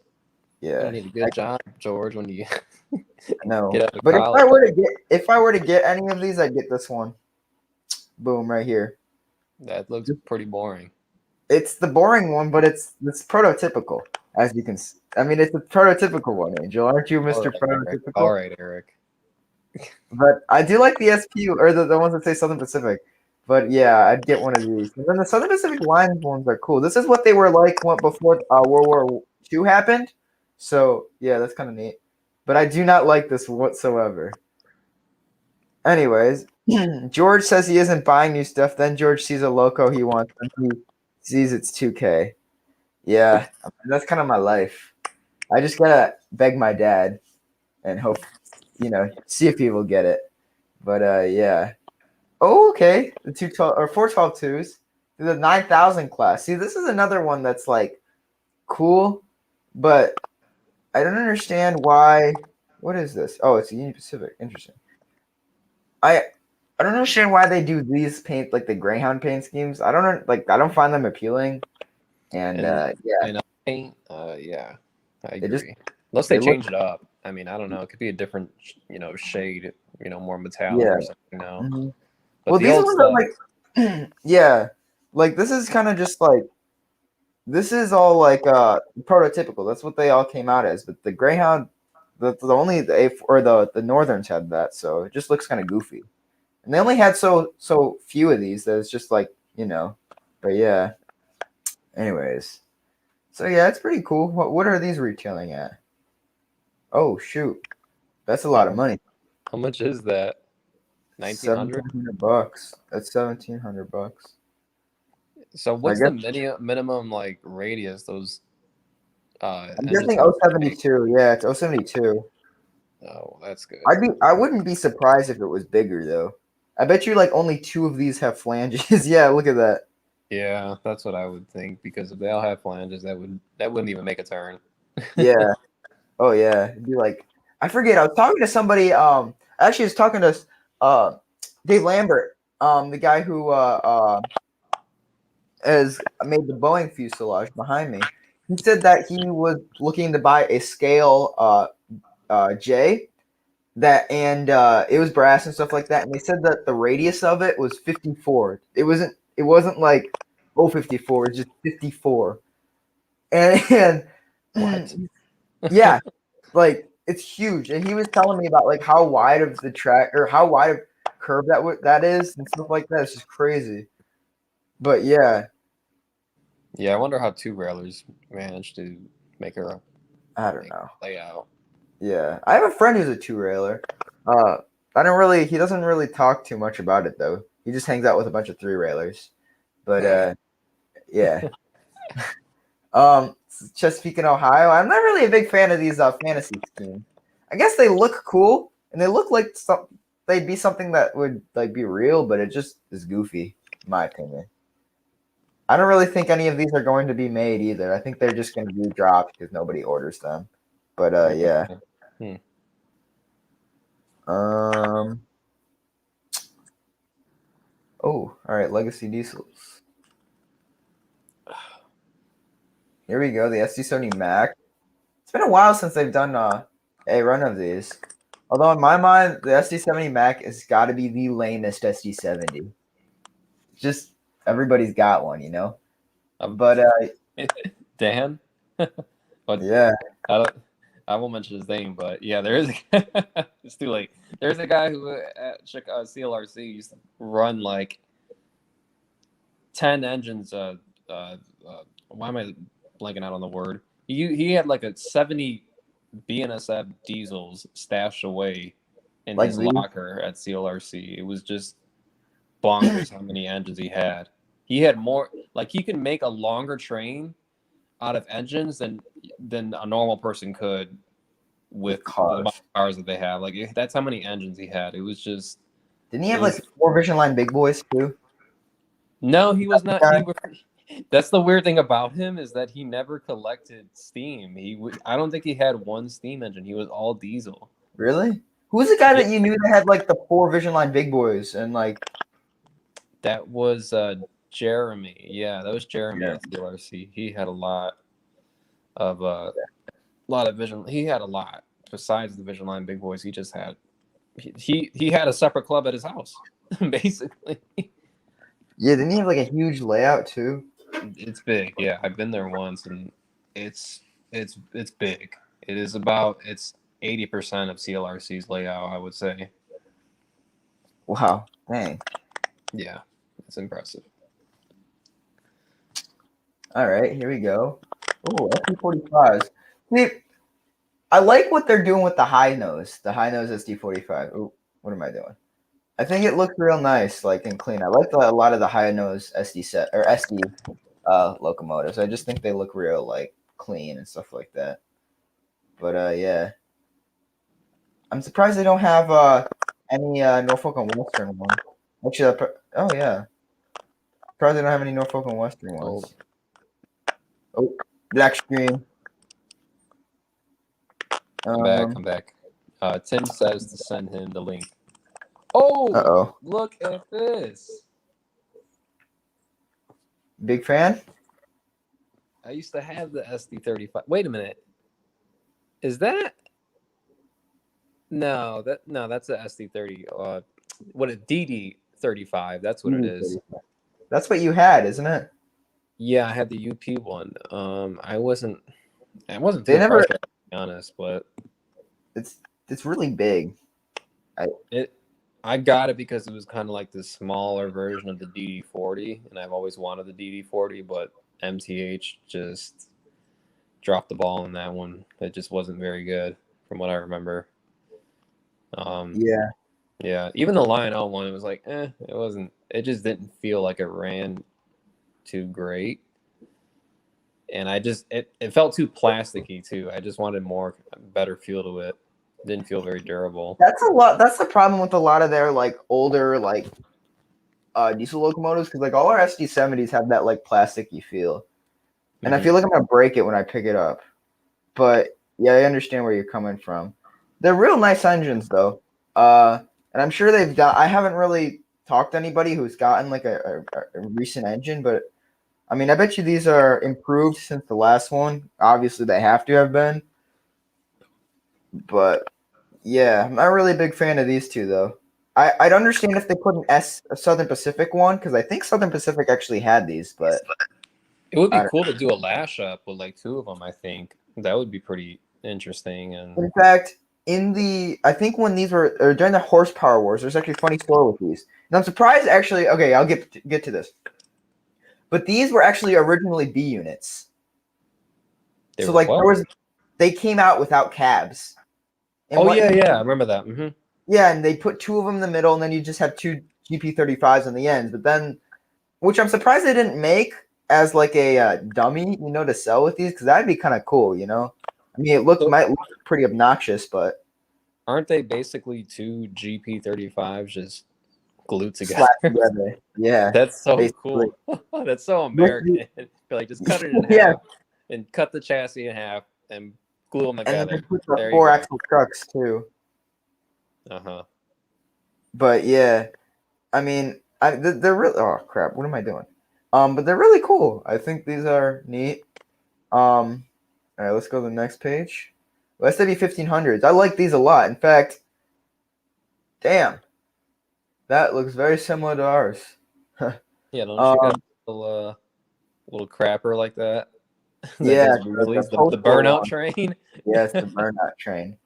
Speaker 3: Yeah.
Speaker 1: You need a good job, George, when you
Speaker 3: No.
Speaker 1: get out of
Speaker 3: But
Speaker 1: college.
Speaker 3: if I were to get any of these, I'd get this one. Boom, right here.
Speaker 1: That looks pretty boring.
Speaker 3: It's the boring one, but it's prototypical, as you can. I mean, it's a prototypical one, Angel. Aren't you, Mr. Prototypical?
Speaker 1: All right, Eric.
Speaker 3: But I do like the SP or the ones that say Southern Pacific. But yeah, I'd get one of these. And then the Southern Pacific line ones are cool. This is what they were like before World War II happened. So yeah, that's kind of neat. But I do not like this whatsoever. Anyways, George says he isn't buying new stuff. Then George sees a loco he wants, and he sees it's 2K. Yeah, I mean, that's kind of my life. I just gotta beg my dad and hope, see if he will get it. But yeah. Oh, okay. The 212 or 412 the 9,000 class. See, this is another one that's like cool, but I don't understand why. What is this? Oh, it's the Union Pacific. Interesting. I don't understand why they do these paint like the Greyhound paint schemes. I don't find them appealing. And yeah.
Speaker 1: Paint, yeah, I
Speaker 3: They
Speaker 1: agree.
Speaker 3: just-
Speaker 1: Unless they
Speaker 3: they
Speaker 1: change it up. I mean, I don't know. It could be a different, shade, more metallic
Speaker 3: Yeah.
Speaker 1: or something.
Speaker 3: Mhm.
Speaker 1: But
Speaker 3: Well,
Speaker 1: the
Speaker 3: these
Speaker 1: old
Speaker 3: ones
Speaker 1: stuff,
Speaker 3: are like, yeah, like this is kind of just like, this is all like prototypical. That's what they all came out as. But the Greyhound, the only the A or the Northerns had that, so it just looks kind of goofy. And they only had so few of these that it's just like But yeah. Anyways, so yeah, it's pretty cool. What are these retailing at? Oh shoot, that's a lot of money.
Speaker 1: how much is that? 1,900.
Speaker 3: $1,700. That's $1,700.
Speaker 1: So what's
Speaker 3: I
Speaker 1: the minimum like radius? Those
Speaker 3: I'm
Speaker 1: engines
Speaker 3: guessing
Speaker 1: have to
Speaker 3: 072. Yeah, it's 072.
Speaker 1: Oh, that's good.
Speaker 3: I wouldn't be surprised if it was bigger though. I bet you like only 2 of these have flanges. Yeah, look at that.
Speaker 1: Yeah, that's what I would think because if they all have flanges, that wouldn't even make a turn.
Speaker 3: Yeah. Oh yeah. It'd be like I forget. I was talking to somebody. Actually, I was talking to Dave Lambert, the guy who has made the Boeing fuselage behind me. He said that he was looking to buy a scale J that and it was brass and stuff like that. And they said that the radius of it was 54. It wasn't like 054. It's just 54. And
Speaker 1: What?
Speaker 3: yeah, like it's huge. And he was telling me about like how wide of the track or how wide of curve that is and stuff like that. It's just crazy. But yeah,
Speaker 1: Yeah, I wonder how two railers managed to make her
Speaker 3: I don't know.
Speaker 1: layout.
Speaker 3: Yeah, I have a friend who's a two railer. He doesn't really talk too much about it though. He just hangs out with a bunch of three railers. But yeah. Chesapeake and Ohio. I'm not really a big fan of these fantasy schemes. I guess they look cool and they look like they'd be something that would like be real, but it just is goofy, in my opinion. I don't really think any of these are going to be made either. I think they're just going to be dropped because nobody orders them. But yeah.
Speaker 1: Hmm.
Speaker 3: Oh, all right, Legacy Diesels. Here we go, the SD70 Mac. It's been a while since they've done a run of these. Although in my mind, the SD70 Mac has got to be the lamest SD70. Just everybody's got one, you know. But
Speaker 1: Dan? But
Speaker 3: yeah,
Speaker 1: I won't mention his name, but yeah, there is it's too late. There's a guy who at CLRC used to run like 10 engines. Why am I blanking out on the word? He had like a 70 BNSF diesels stashed away in
Speaker 3: like
Speaker 1: his
Speaker 3: these.
Speaker 1: locker at CLRC. It was just bonkers how many engines he had. He had more, like he could make a longer train out of engines than a normal person could with the amount of cars that they have. Like that's how many engines he had. It was just.
Speaker 3: Didn't he have like 4 Vision Line big boys too?
Speaker 1: No, he was not. That's the weird thing about him is that he never collected steam. I don't think he had one steam engine. He was all diesel.
Speaker 3: Really? Who was the guy that you knew that had like the 4 Vision Line big boys and like?
Speaker 1: That was Jeremy. Yeah, that was Jeremy at CLRC. He had a lot of vision. He had a lot besides the Vision Line big boys. He just had he had a separate club at his house, basically.
Speaker 3: Yeah, didn't he have like a huge layout too?
Speaker 1: It's big. Yeah, I've been there once, and it's big. It's 80% of CLRC's layout, I would say.
Speaker 3: Wow, dang.
Speaker 1: Yeah, it's impressive.
Speaker 3: All right, here we go. Oh, SD45s. See, I like what they're doing with the high nose SD45. Oh, what am I doing? I think it looks real nice, like and clean. I like a lot of the high nose SD locomotives. I just think they look real like clean and stuff like that. But yeah, I'm surprised they don't have any Norfolk and Western ones. Actually, oh yeah, surprised they don't have any Norfolk and Western ones. Oh, black screen.
Speaker 1: I'm back. Tim says to send him the link. Oh,
Speaker 3: Uh-oh.
Speaker 1: Look at this.
Speaker 3: Big fan?
Speaker 1: I used to have the SD35. Wait a minute. Is that? No, that's the SD30. What a DD35. That's what it is.
Speaker 3: That's what you had, isn't it?
Speaker 1: Yeah, I had the UP one. I wasn't too
Speaker 3: They never,
Speaker 1: impressed, to be honest, but
Speaker 3: it's really big.
Speaker 1: I got it because it was kind of like the smaller version of the DD40, and I've always wanted the DD40, but MTH just dropped the ball on that one. It just wasn't very good from what I remember. Yeah. Even the Lionel one, it was like, it wasn't. It just didn't feel like it ran too great, and it felt too plasticky too. I just wanted better feel to it. Didn't feel very durable.
Speaker 3: That's a lot. That's the problem with a lot of their like older like diesel locomotives, because like all our SD70s have that like plasticky feel, and I feel like I'm gonna break it when I pick it up. But yeah, I understand where you're coming from. They're real nice engines though, and I'm sure they've done. I haven't really talked to anybody who's gotten like a recent engine, but I mean, I bet you these are improved since the last one. Obviously, they have to have been, but yeah, I'm not really a big fan of these two though. I'd understand if they put a Southern Pacific one, because I think Southern Pacific actually had these, but
Speaker 1: It would be
Speaker 3: I don't
Speaker 1: cool to do a lash up with like 2 of them. I think that would be pretty interesting. And
Speaker 3: In fact, I think when these were or during the horsepower wars, there's actually a funny story with these. And I'm surprised actually. Okay, I'll get to this. But these were actually originally B units. So like they came out without cabs. And
Speaker 1: yeah, I remember that. Mm-hmm.
Speaker 3: Yeah, and they put 2 of them in the middle, and then you just have 2 GP35s on the ends. But then, which I'm surprised they didn't make as like a dummy, to sell with these, because that'd be kind of cool, I mean, might look pretty obnoxious, but
Speaker 1: aren't they basically 2 GP35s just glued together?
Speaker 3: slapped together. Yeah,
Speaker 1: that's so
Speaker 3: basically.
Speaker 1: cool. That's so American. Like just cut it in
Speaker 3: Yeah.
Speaker 1: half and cut the chassis in half and glue them together.
Speaker 3: And then they put the 4-axle trucks too.
Speaker 1: Uh-huh.
Speaker 3: But yeah, I mean, they're really. Oh crap! What am I doing? But they're really cool. I think these are neat. All right, let's go to the next page. SW 1500s. I like these a lot. In fact, damn, that looks very similar to ours.
Speaker 1: Yeah, don't you got a little crapper like that?
Speaker 3: Yeah,
Speaker 1: the burnout train.
Speaker 3: Yes, the burnout train.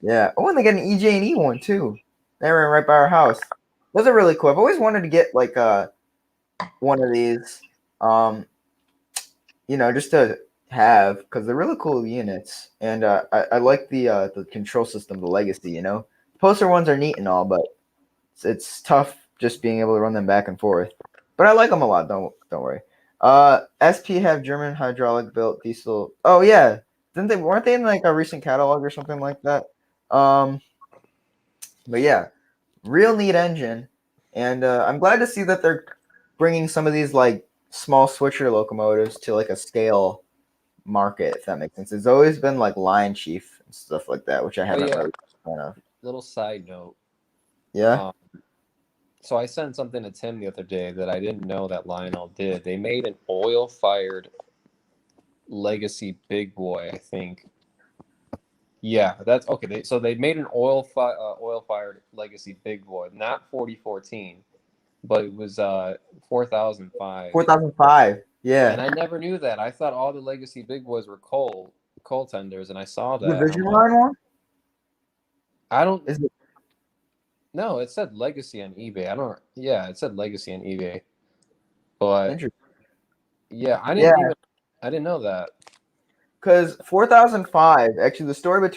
Speaker 3: Yeah. Oh, and they got an EJ&E one too. They ran right by our house. Those are really cool. I've always wanted to get like one of these, just to have, because they're really cool units, and I like the control system, the Legacy. Poster ones are neat and all, but it's tough just being able to run them back and forth. But I like them a lot. Don't worry. SP have German hydraulic built diesel. Oh yeah, weren't they in like a recent catalog or something like that? But yeah, real neat engine, and I'm glad to see that they're bringing some of these like small switcher locomotives to like a scale market, if that makes sense. It's always been like Lion Chief and stuff like that, which I haven't really been a fan of.
Speaker 1: Little side note.
Speaker 3: Yeah.
Speaker 1: So I sent something to Tim the other day that I didn't know that Lionel did. They made an oil-fired Legacy Big Boy, I think. Yeah, that's okay. So they made an oil-fired Legacy Big Boy, not 4014, but it was 4005.
Speaker 3: 4005. Yeah.
Speaker 1: And I never knew that. I thought all the Legacy Big Boys were coal tenders, and I saw that.
Speaker 3: The Vision Line one?
Speaker 1: I don't.
Speaker 3: Is it?
Speaker 1: No, it said Legacy on eBay. Yeah, it said Legacy on eBay. But yeah, I didn't know that.
Speaker 3: Because 4005, actually, the story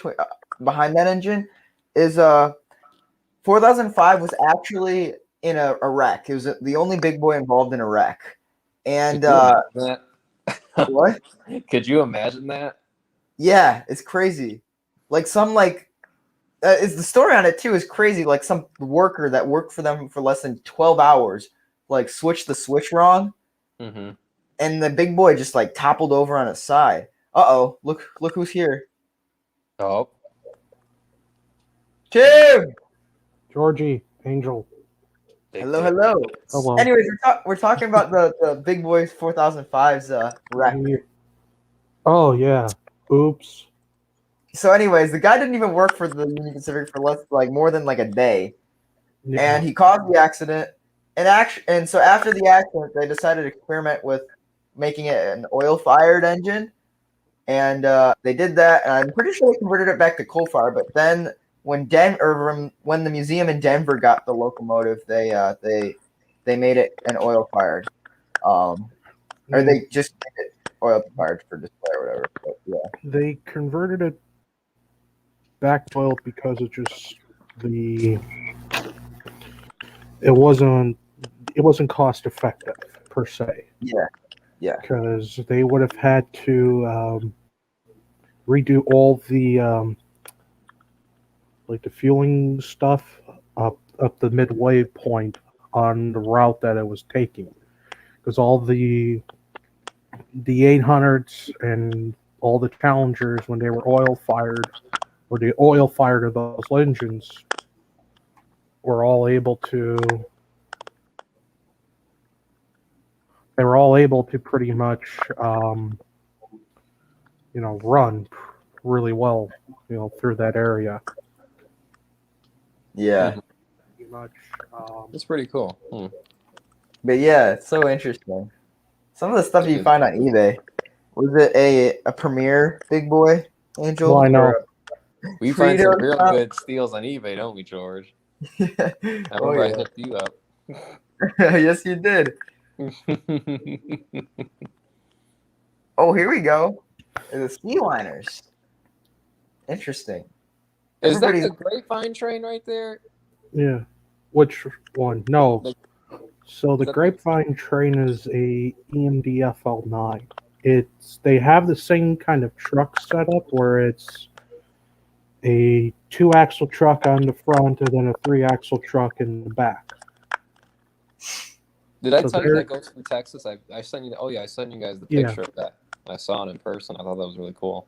Speaker 3: behind that engine is 4005 was actually in a wreck. It was the only big boy involved in a wreck. And what?
Speaker 1: Could you imagine that?
Speaker 3: Yeah, it's crazy. Like is the story on it too is crazy. Like some worker that worked for them for less than 12 hours, like switched the switch wrong,
Speaker 1: mm-hmm.
Speaker 3: and the big boy just like toppled over on its side. Uh-oh, look who's here.
Speaker 1: Oh.
Speaker 3: Tim!
Speaker 5: Georgie, Angel.
Speaker 3: Hello.
Speaker 5: Hello.
Speaker 3: Anyways, we're talking about the big boys 4005's wreck.
Speaker 5: Oh, yeah. Oops.
Speaker 3: So anyways, the guy didn't even work for the Union Pacific for more than like a day.
Speaker 5: Yeah.
Speaker 3: And he caused the accident. And so after the accident, they decided to experiment with making it an oil-fired engine. And they did that, and I'm pretty sure they converted it back to coal fire. But then when the museum in Denver got the locomotive, they made it an oil fired, or they just made it oil fired for display or whatever. But, yeah,
Speaker 5: they converted it back to oil because it wasn't cost effective per se.
Speaker 3: Yeah.
Speaker 5: Because they would have had to redo all the like the fueling stuff up the midway point on the route that it was taking, because all the 800s and all the Challengers, when they were oil fired, or the oil fired of those engines, were all able to. They were all able to pretty much, run really well, through that area.
Speaker 3: Yeah.
Speaker 1: Mhm.
Speaker 5: Pretty much.
Speaker 1: That's pretty cool.
Speaker 3: But yeah, it's so interesting. Some of the stuff you
Speaker 1: Yeah.
Speaker 3: find on eBay. Was it a Premiere big boy, Angel?
Speaker 5: Well, I know.
Speaker 3: Or
Speaker 1: We find some
Speaker 3: Frito
Speaker 1: real
Speaker 3: shop?
Speaker 1: good steals on eBay, don't we, George? I
Speaker 3: Oh,
Speaker 1: remember I
Speaker 3: yeah.
Speaker 1: hit you up.
Speaker 3: Yes, you did. Oh, here we go. The Sea Liners. Interesting.
Speaker 1: Is that
Speaker 3: Everybody's
Speaker 1: the Grapevine Train right there?
Speaker 5: Yeah. Which one? No.
Speaker 1: Like,
Speaker 5: So the
Speaker 1: is that
Speaker 5: Grapevine Train is a EMD FL9. They have the same kind of truck setup where it's a 2-axle truck on the front and then a 3-axle truck in the back.
Speaker 1: Did I
Speaker 5: So
Speaker 1: tell you
Speaker 5: they're-
Speaker 1: that goes through Texas? I sent you. Oh yeah, I sent you guys the
Speaker 5: Yeah.
Speaker 1: picture of that. I saw it in person. I thought that was really cool.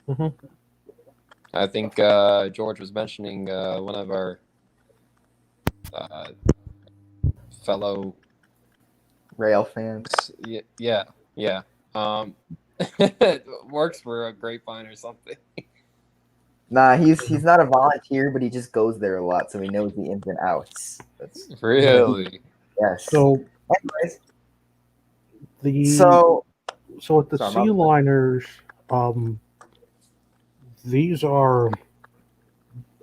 Speaker 5: Mhm.
Speaker 1: I think George was mentioning one of our fellow.
Speaker 3: rail fans.
Speaker 1: Yeah. Works for a Grapevine or something.
Speaker 3: Nah, he's not a volunteer, but he just goes there a lot, so he knows the ins and outs. That's
Speaker 1: Really?
Speaker 3: yes.
Speaker 5: So
Speaker 3: Anyways,
Speaker 5: so with the
Speaker 3: Sorry,
Speaker 5: Sea Liners, these are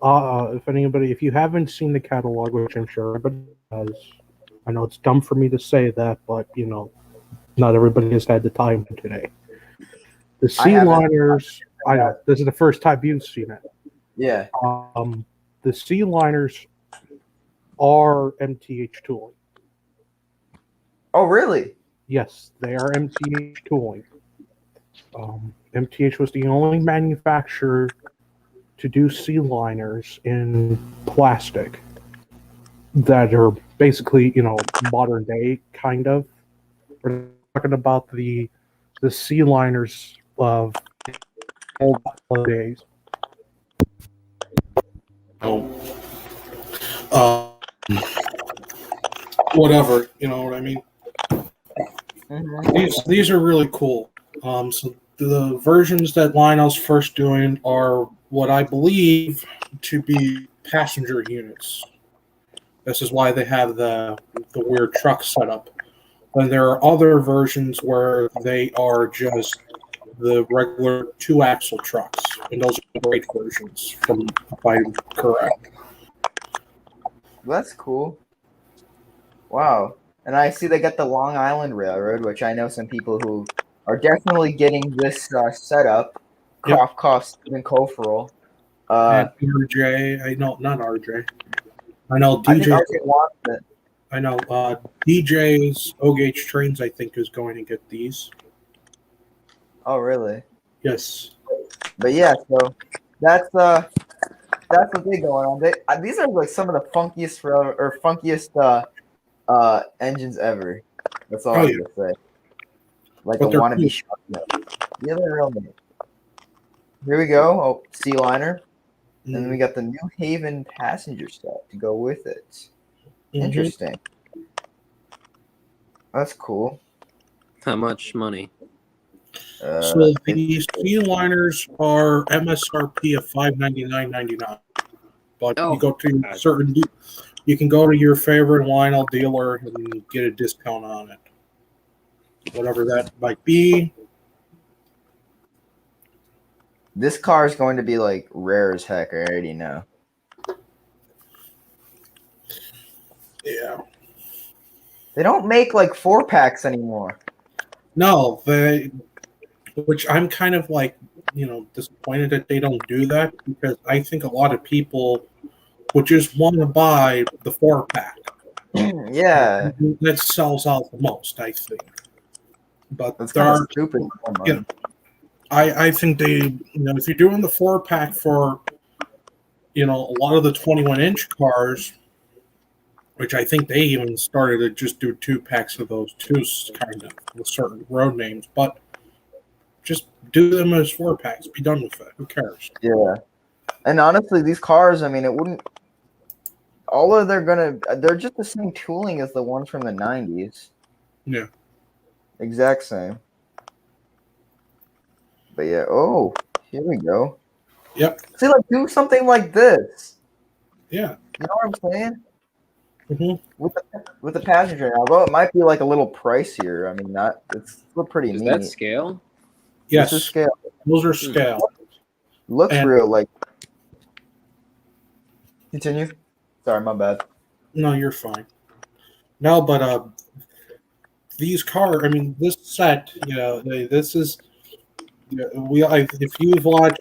Speaker 5: if you haven't seen the catalog, which I'm sure everybody does, I know it's dumb for me to say that, but not everybody has had the time today. The Sea
Speaker 3: haven't.
Speaker 5: Liners, I know this is the first time you've seen it.
Speaker 3: yeah.
Speaker 5: The Sea Liners are MTH tooling.
Speaker 3: Oh, really?
Speaker 5: Yes, they are MTH tooling. MTH was the only manufacturer to do sea liners in plastic that are basically, modern day kind of. We're talking about the sea liners of old days. Whatever, you know what I mean?
Speaker 3: Mm-hmm.
Speaker 5: These are really cool. So the versions that Lionel's first doing are what I believe to be passenger units. This is why they have the weird truck setup. And there are other versions where they are just the regular 2-axle trucks, and those are great versions, if I'm correct.
Speaker 3: That's cool. Wow. And I see they got the Long Island Railroad, which I know some people who are definitely getting this setup.
Speaker 5: Yep.
Speaker 3: Stephen Koferl.
Speaker 5: And RJ, not RJ. I know
Speaker 3: I think
Speaker 5: DJ.
Speaker 3: RJ wants it.
Speaker 5: I know DJ's O-Gauge Trains, I think, is going to get these.
Speaker 3: Oh, really?
Speaker 5: Yes.
Speaker 3: But yeah, so that's what they going on. These are like some of the funkiest engines ever. That's all I'm gonna say. Like
Speaker 5: But
Speaker 3: a
Speaker 5: they're
Speaker 3: wannabe
Speaker 5: cool.
Speaker 3: shotgun. Yeah, they're real neat. Here we go. Oh, Sea Liner. And then we got the New Haven passenger set to go with it.
Speaker 5: Mhm.
Speaker 3: Interesting. That's cool.
Speaker 1: How much money?
Speaker 5: So these Sea Liners are MSRP of $599.99. But you go to you can go to your favorite Lionel dealer and get a discount on it, whatever that might be.
Speaker 3: This car is going to be like rare as heck. I already know.
Speaker 5: Yeah.
Speaker 3: They don't make like 4-packs anymore.
Speaker 5: No, which I'm kind of like, disappointed that they don't do that, because I think a lot of people would just want to buy the 4-pack.
Speaker 3: Yeah.
Speaker 5: That sells out the most, I think. But
Speaker 3: That's
Speaker 5: there
Speaker 3: kind of
Speaker 5: are,
Speaker 3: stupid.
Speaker 5: I think they, if you're doing the 4-pack for a lot of the 21-inch cars, which I think they even started to just do 2-packs of those too, kind of with certain road names, but just do them as 4-packs. Be done with it. Who cares?
Speaker 3: Yeah. And honestly, these cars, I mean, it wouldn't. They're just the same tooling as the ones from the 90s.
Speaker 5: Yeah.
Speaker 3: Exact same. But yeah, oh, here we go.
Speaker 5: Yep.
Speaker 3: See, like, do something like this.
Speaker 5: Yeah.
Speaker 3: You know what I'm saying?
Speaker 5: Mm-hmm.
Speaker 3: With the passenger, although it might be like a little pricier. I mean, it's still pretty
Speaker 1: Is
Speaker 3: neat.
Speaker 1: that scale?
Speaker 5: Yes.
Speaker 3: This is scale.
Speaker 5: Those are scale.
Speaker 3: Looks
Speaker 5: And-
Speaker 3: real. Like, continue. Sorry, my bad.
Speaker 5: No, you're fine. No, but these cars. I mean, this set. This is. If you've watched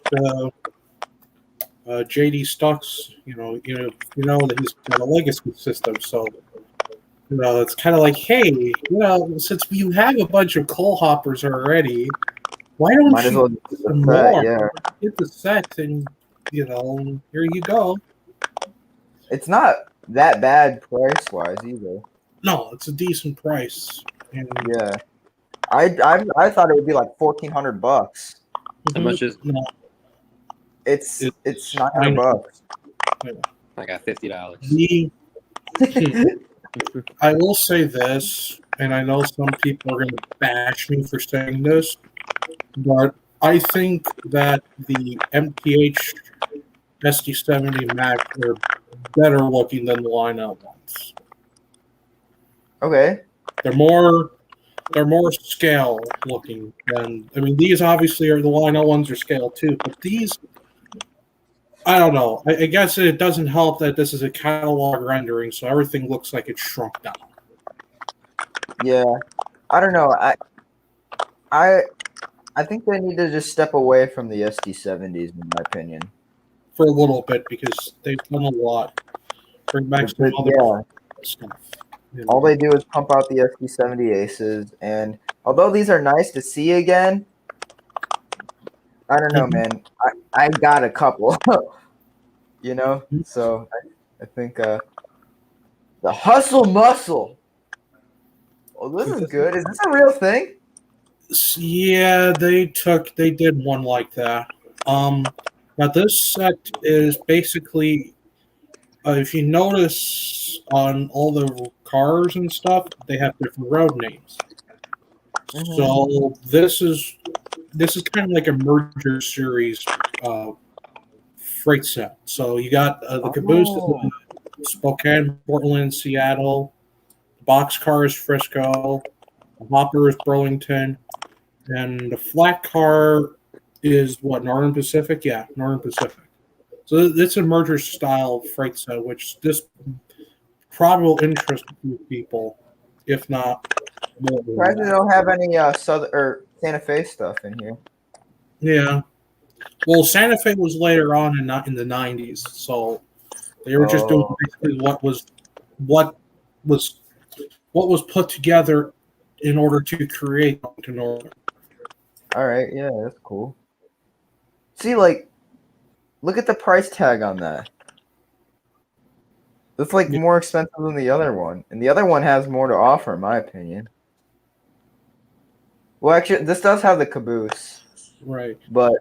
Speaker 5: JD Stuck's, you know that he's got a legacy system. So, it's kind of like, hey, since you have a bunch of coal hoppers already, why don't
Speaker 3: Might as well
Speaker 5: you
Speaker 3: get
Speaker 5: get some
Speaker 3: the set,
Speaker 5: more?
Speaker 3: yeah.
Speaker 5: Get the set, and here you go.
Speaker 3: It's not that bad price wise either.
Speaker 5: No, it's a decent price. And
Speaker 3: Yeah. I thought it would be like $1,400.
Speaker 1: How much is?
Speaker 5: No,
Speaker 3: It's
Speaker 5: It's
Speaker 3: $900.
Speaker 1: I got $50.
Speaker 5: I will say this, and I know some people are going to bash me for saying this, but I think that the MTH SD70 Mac are better looking than the line-out ones.
Speaker 3: Okay.
Speaker 5: They're more scale looking than. I mean, these obviously are the line-out ones are scale too, but these, I don't know. I guess it doesn't help that this is a catalog rendering, so everything looks like it's shrunk down.
Speaker 3: Yeah. I don't know. I think they need to just step away from the SD70s, in my opinion.
Speaker 5: For a little bit, because they've done a lot. Bring back some other stuff.
Speaker 3: All they do is pump out the SD70 Aces, and although these are nice to see again, I don't know, man. I got a couple, So I think the hustle muscle. Oh, this is good. Is this a real thing?
Speaker 5: Yeah, they did one like that. Now this set is basically, if you notice on all the cars and stuff, they have different road names.
Speaker 3: Mhm.
Speaker 5: So this is kind of like a merger series freight set. So you got the caboose is Spokane, Portland, Seattle. Boxcar is Frisco. The hopper is Burlington. And the flat car is what, Northern Pacific? Yeah, Northern Pacific. So it's a merger style freight set, which this probably will interest a few people, if not more.
Speaker 3: Surprised they don't have any Southern or Santa Fe stuff in here.
Speaker 5: Yeah. Well, Santa Fe was later on in the 90s, so they were just doing basically what was put together in order to create to Northern.
Speaker 3: All right, yeah, that's cool. See, like, look at the price tag on that. That's like more expensive than the other one, and the other one has more to offer, in my opinion. Well, actually, this does have the caboose,
Speaker 5: Right.
Speaker 3: but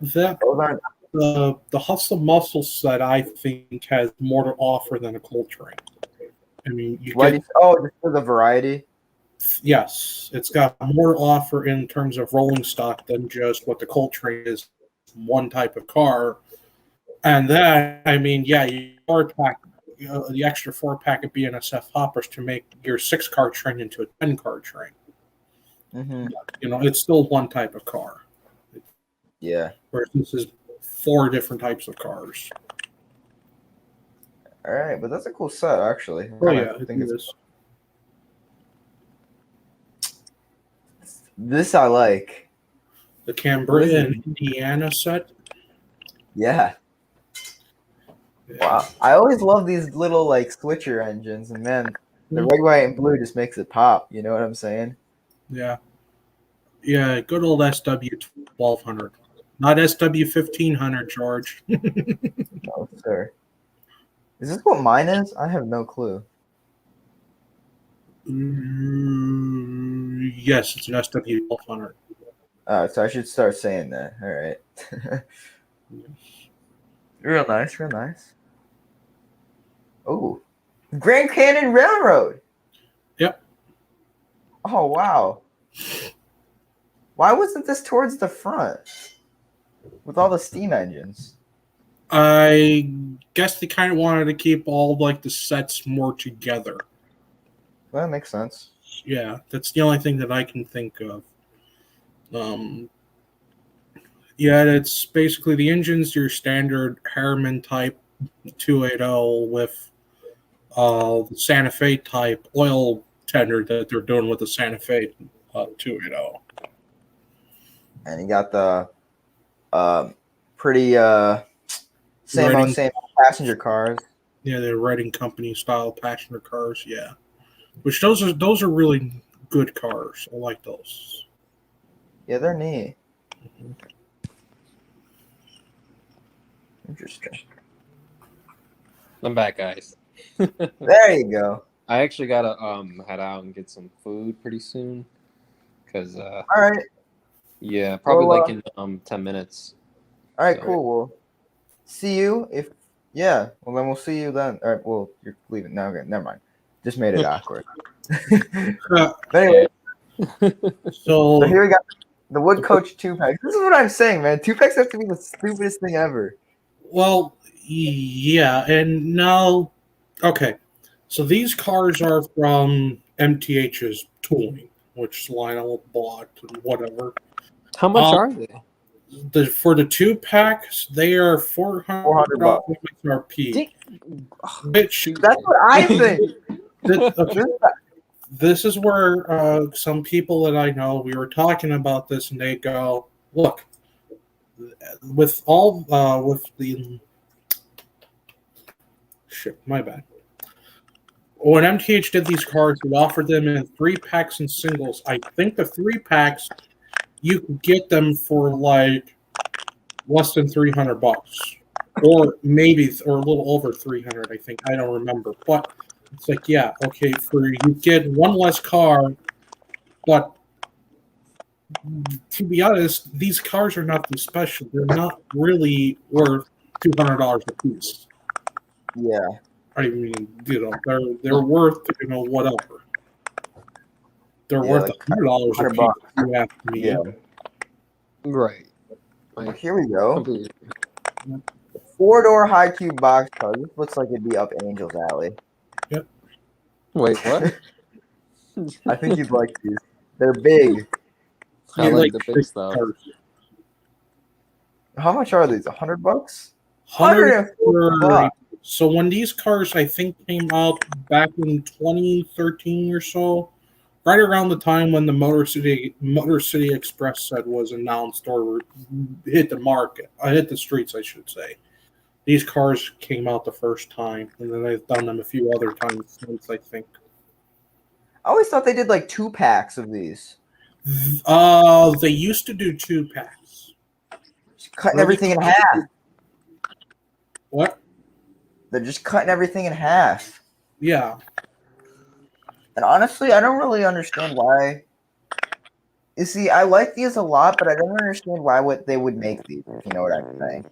Speaker 5: That
Speaker 3: those aren't.
Speaker 5: the Hustle Muscle set, I think, has more to offer than a Coltrane. I mean,
Speaker 3: Just for the variety.
Speaker 5: Yes, it's got more to offer in terms of rolling stock than just what the Coltrane is, one type of car. And then, I mean, yeah, the extra 4-pack of BNSF hoppers to make your 6-car train into a 10-car train.
Speaker 3: Mm-hmm.
Speaker 5: It's still one type of car.
Speaker 3: Yeah.
Speaker 5: Whereas this is 4 different types of cars.
Speaker 3: All right, but that's a cool set, actually.
Speaker 5: Oh yeah, it is.
Speaker 3: This I like.
Speaker 5: The Cambria and Indiana set.
Speaker 3: Yeah. Wow. I always love these little like switcher engines, and man, the red, white, and blue just makes it pop. You know what I'm saying?
Speaker 5: Yeah. Yeah, good old SW 1200. Not SW1500, George.
Speaker 3: No, sir. Is this what mine is? I have no clue.
Speaker 5: Yes, it's an SW1200.
Speaker 3: So I should start saying that. All right. Real nice, real nice. Oh, Grand Canyon Railroad.
Speaker 5: Yep.
Speaker 3: Oh, wow. Why wasn't this towards the front with all the steam engines?
Speaker 5: I guess they kind of wanted to keep all like the sets more together.
Speaker 3: Well, that makes sense.
Speaker 5: Yeah, that's the only thing that I can think of. Yeah, it's basically the engine's your standard Harriman type 280 with the Santa Fe type oil tender that they're doing with the Santa Fe 280.
Speaker 3: And you got the pretty same
Speaker 5: Writing-
Speaker 3: old same passenger cars.
Speaker 5: Yeah, they're writing company style passenger cars. Yeah, which those are really good cars. I like those.
Speaker 3: Yeah, they're neat. Interesting.
Speaker 1: I'm back, guys.
Speaker 3: There you go.
Speaker 1: I actually gotta head out and get some food pretty soon, cause
Speaker 3: All right.
Speaker 1: yeah, probably
Speaker 3: Well,
Speaker 1: like in 10 minutes.
Speaker 3: All right,
Speaker 1: So-
Speaker 3: cool. Well, see you if yeah. Well, then we'll see you then. All right. Well, you're leaving. No, okay, never mind. Just made it awkward. But anyway,
Speaker 5: So
Speaker 3: so here we got the Wood Coach 2-pack. This is what I'm saying, man. 2-packs have to be the stupidest thing ever.
Speaker 5: well, yeah, and now, okay. So these cars are from MTH's tooling, which Lionel bought and whatever.
Speaker 1: How much are they?
Speaker 5: For the 2-packs, they are $400 MSRP. Which
Speaker 3: That's what I think.
Speaker 5: this is where some people that I know, we were talking about this, and they go, "Look, with all with the shit, my bad." When MTH did these cars, we offered them in 3-packs and singles. I think the 3-packs you could get them for like less than $300, or maybe or a little over 300. I think I don't remember, but it's like yeah, okay, for you get one less car, but to be honest, these cars are nothing special. They're not really worth $200 a piece.
Speaker 3: Yeah.
Speaker 5: I mean, they're worth whatever. They're
Speaker 3: Yeah,
Speaker 5: worth
Speaker 3: like
Speaker 5: $100 a piece.
Speaker 3: $100.
Speaker 5: You have to be.
Speaker 3: Yeah.
Speaker 1: Right.
Speaker 3: Well, here we go.
Speaker 1: Completely.
Speaker 3: 4-door high cube box car. This looks like it'd be up Angel's alley.
Speaker 1: Wait, what?
Speaker 3: I think you'd like these. They're big.
Speaker 1: I
Speaker 5: You
Speaker 1: like the big stuff.
Speaker 5: cars.
Speaker 3: How much are these? $100?
Speaker 5: 140. So when these cars, I think, came out back in 2013 or so, right around the time when the Motor City Express set was announced or hit the market, hit the streets, I should say. These cars came out the first time, and then they've done them a few other times since, I think.
Speaker 3: I always thought they did like 2-packs of these.
Speaker 5: They used to do 2-packs.
Speaker 3: Just cutting
Speaker 5: Really?
Speaker 3: everything in half.
Speaker 5: What?
Speaker 3: They're just cutting everything in half.
Speaker 5: Yeah.
Speaker 3: And honestly, I don't really understand why. You see, I like these a lot, but I don't understand why they would make these, if you know what I'm saying.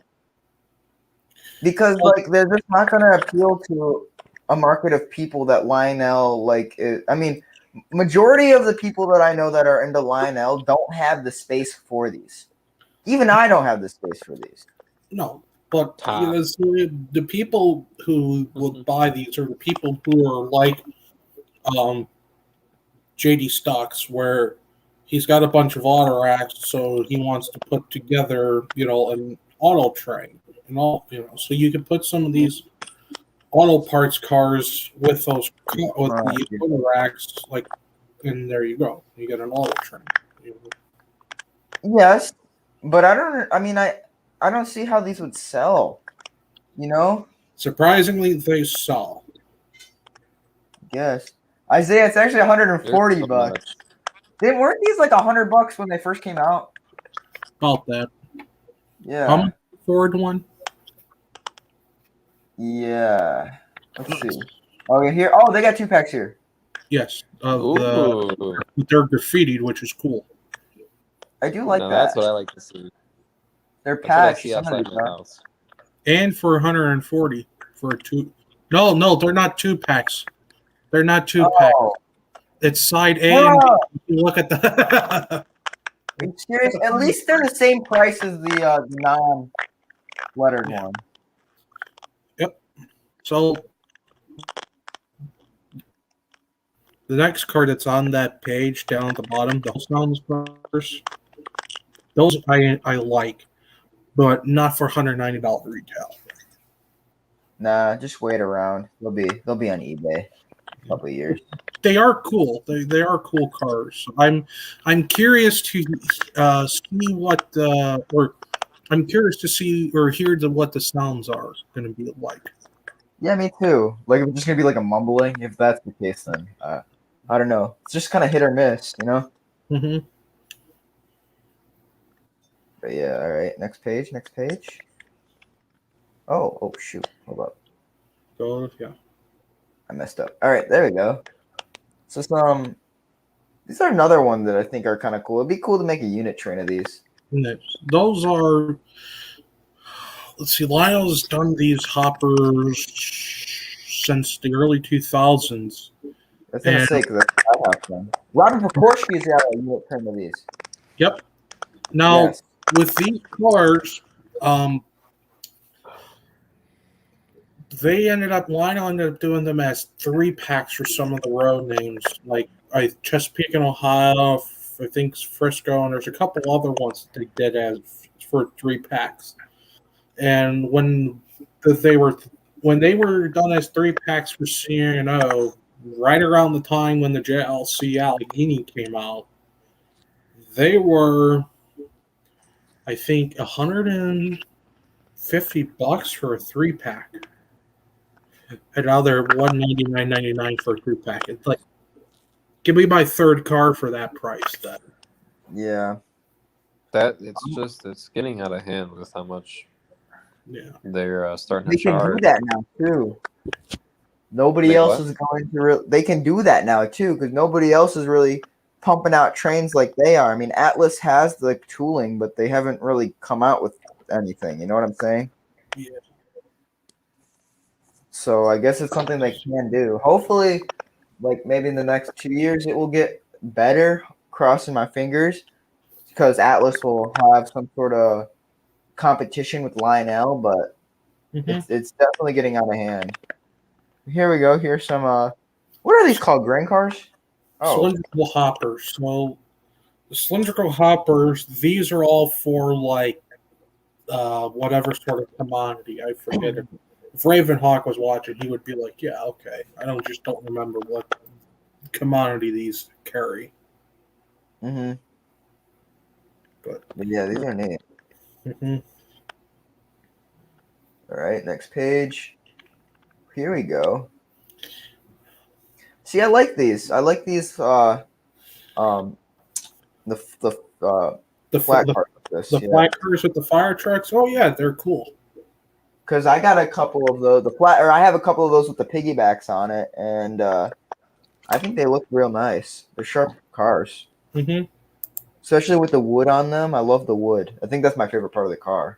Speaker 3: Because, like, they're just not going to appeal to a market of people that Lionel, majority of the people that I know that are into Lionel don't have the space for these. Even I don't have the space for these.
Speaker 5: No, but the people who would buy these are the people who are like JD Stocks, where he's got a bunch of auto racks, so he wants to put together, an auto train and all, so you can put some of these auto parts cars with those the auto racks, like, and there you go, you get an auto train.
Speaker 3: Yes, but I don't see how these would sell.
Speaker 5: Surprisingly, they sell.
Speaker 3: Yes. Isaiah, it's actually $140. Weren't these like $100 when they first came out?
Speaker 5: About that.
Speaker 3: Yeah.
Speaker 5: Ford one.
Speaker 3: Yeah. Let's see. Oh, yeah, here. Oh, they got 2-packs here.
Speaker 5: Yes,
Speaker 1: Ooh,
Speaker 5: they're graffitied, which is cool.
Speaker 3: I do like
Speaker 1: now
Speaker 3: that.
Speaker 1: that's what I like to see.
Speaker 3: They're
Speaker 1: That's what I
Speaker 3: packs.
Speaker 1: see
Speaker 3: Some of
Speaker 1: outside
Speaker 3: these
Speaker 1: my
Speaker 3: are.
Speaker 1: house.
Speaker 5: And for 140 for a two. No, they're not 2-packs. They're not 2-packs.
Speaker 3: Oh,
Speaker 5: It's side A
Speaker 3: no.
Speaker 5: and B. You look at the.
Speaker 3: Are you serious? At least they're the same price as the non-lettered one.
Speaker 5: Yep. So the next card that's on that page down at the bottom, the sounds cars, those I like, but not for $190 retail.
Speaker 3: Nah, just wait around. They'll be on eBay in a couple of years.
Speaker 5: They are cool. They are cool cars. I'm curious to see what I'm curious to see or hear what the sounds are going to be like.
Speaker 3: Yeah, me too. Like, it's just gonna be like a mumbling. If that's the case, then I don't know. It's just kind of hit or miss, you know.
Speaker 5: Mm-hmm.
Speaker 3: But yeah, all right. Next page. Next page. Oh shoot. Hold up.
Speaker 5: So yeah.
Speaker 3: I messed up. All right, there we go. So these are another one that I think are kind of cool. It'd be cool to make a unit train of these.
Speaker 5: Those are. Let's see. Lionel's done these hoppers since the early 2000s.
Speaker 3: I was gonna
Speaker 5: And-
Speaker 3: say because I have them. Robin Prokorsky's got a unit train of these.
Speaker 5: Yep. Now
Speaker 3: Yes.
Speaker 5: with these cars, Lionel ended up doing them as 3-packs for some of the road names, like Chesapeake and Ohio, I think Frisco, and there's a couple other ones that they did as for 3-packs. And when they were done as 3-packs for C&O, right around the time when the JLC Allegheny came out, they were, I think, $150 for a 3-pack. And now they're $199.99 for a 3-pack. It's like, give me my third car for that price. Then.
Speaker 3: Yeah.
Speaker 1: It's getting out of hand with how much they're starting
Speaker 3: They
Speaker 1: to
Speaker 3: can
Speaker 1: charge.
Speaker 3: do that now too. Nobody
Speaker 1: Make
Speaker 3: else
Speaker 1: what?
Speaker 3: is going to. They can do that now too because nobody else is really pumping out trains like they are. I mean, Atlas has the tooling, but they haven't really come out with anything. You know what I'm saying?
Speaker 5: Yeah.
Speaker 3: So I guess it's something they can do. Hopefully, like maybe in the next 2 years, it will get better. Crossing my fingers, because Atlas will have some sort of competition with Lionel, but it's definitely getting out of hand. Here we go. Here's some. What are these called? Grain cars? Oh,
Speaker 5: Cylindrical hoppers. So the cylindrical hoppers, these are all for like whatever sort of commodity. I forget it. If Ravenhawk was watching, he would be like, "Yeah, okay." I don't remember what commodity these carry.
Speaker 3: mm-hmm. But yeah, these are neat.
Speaker 5: Mm-hmm.
Speaker 3: All right, next page. Here we go. See, I like these. I like these. The flat cars.
Speaker 5: The flat cars with the fire trucks. Oh yeah, they're cool.
Speaker 3: Because I got a couple of I have a couple of those with the piggybacks on it, and I think they look real nice. They're sharp cars.
Speaker 5: Mm-hmm.
Speaker 3: Especially with the wood on them. I love the wood. I think that's my favorite part of the car.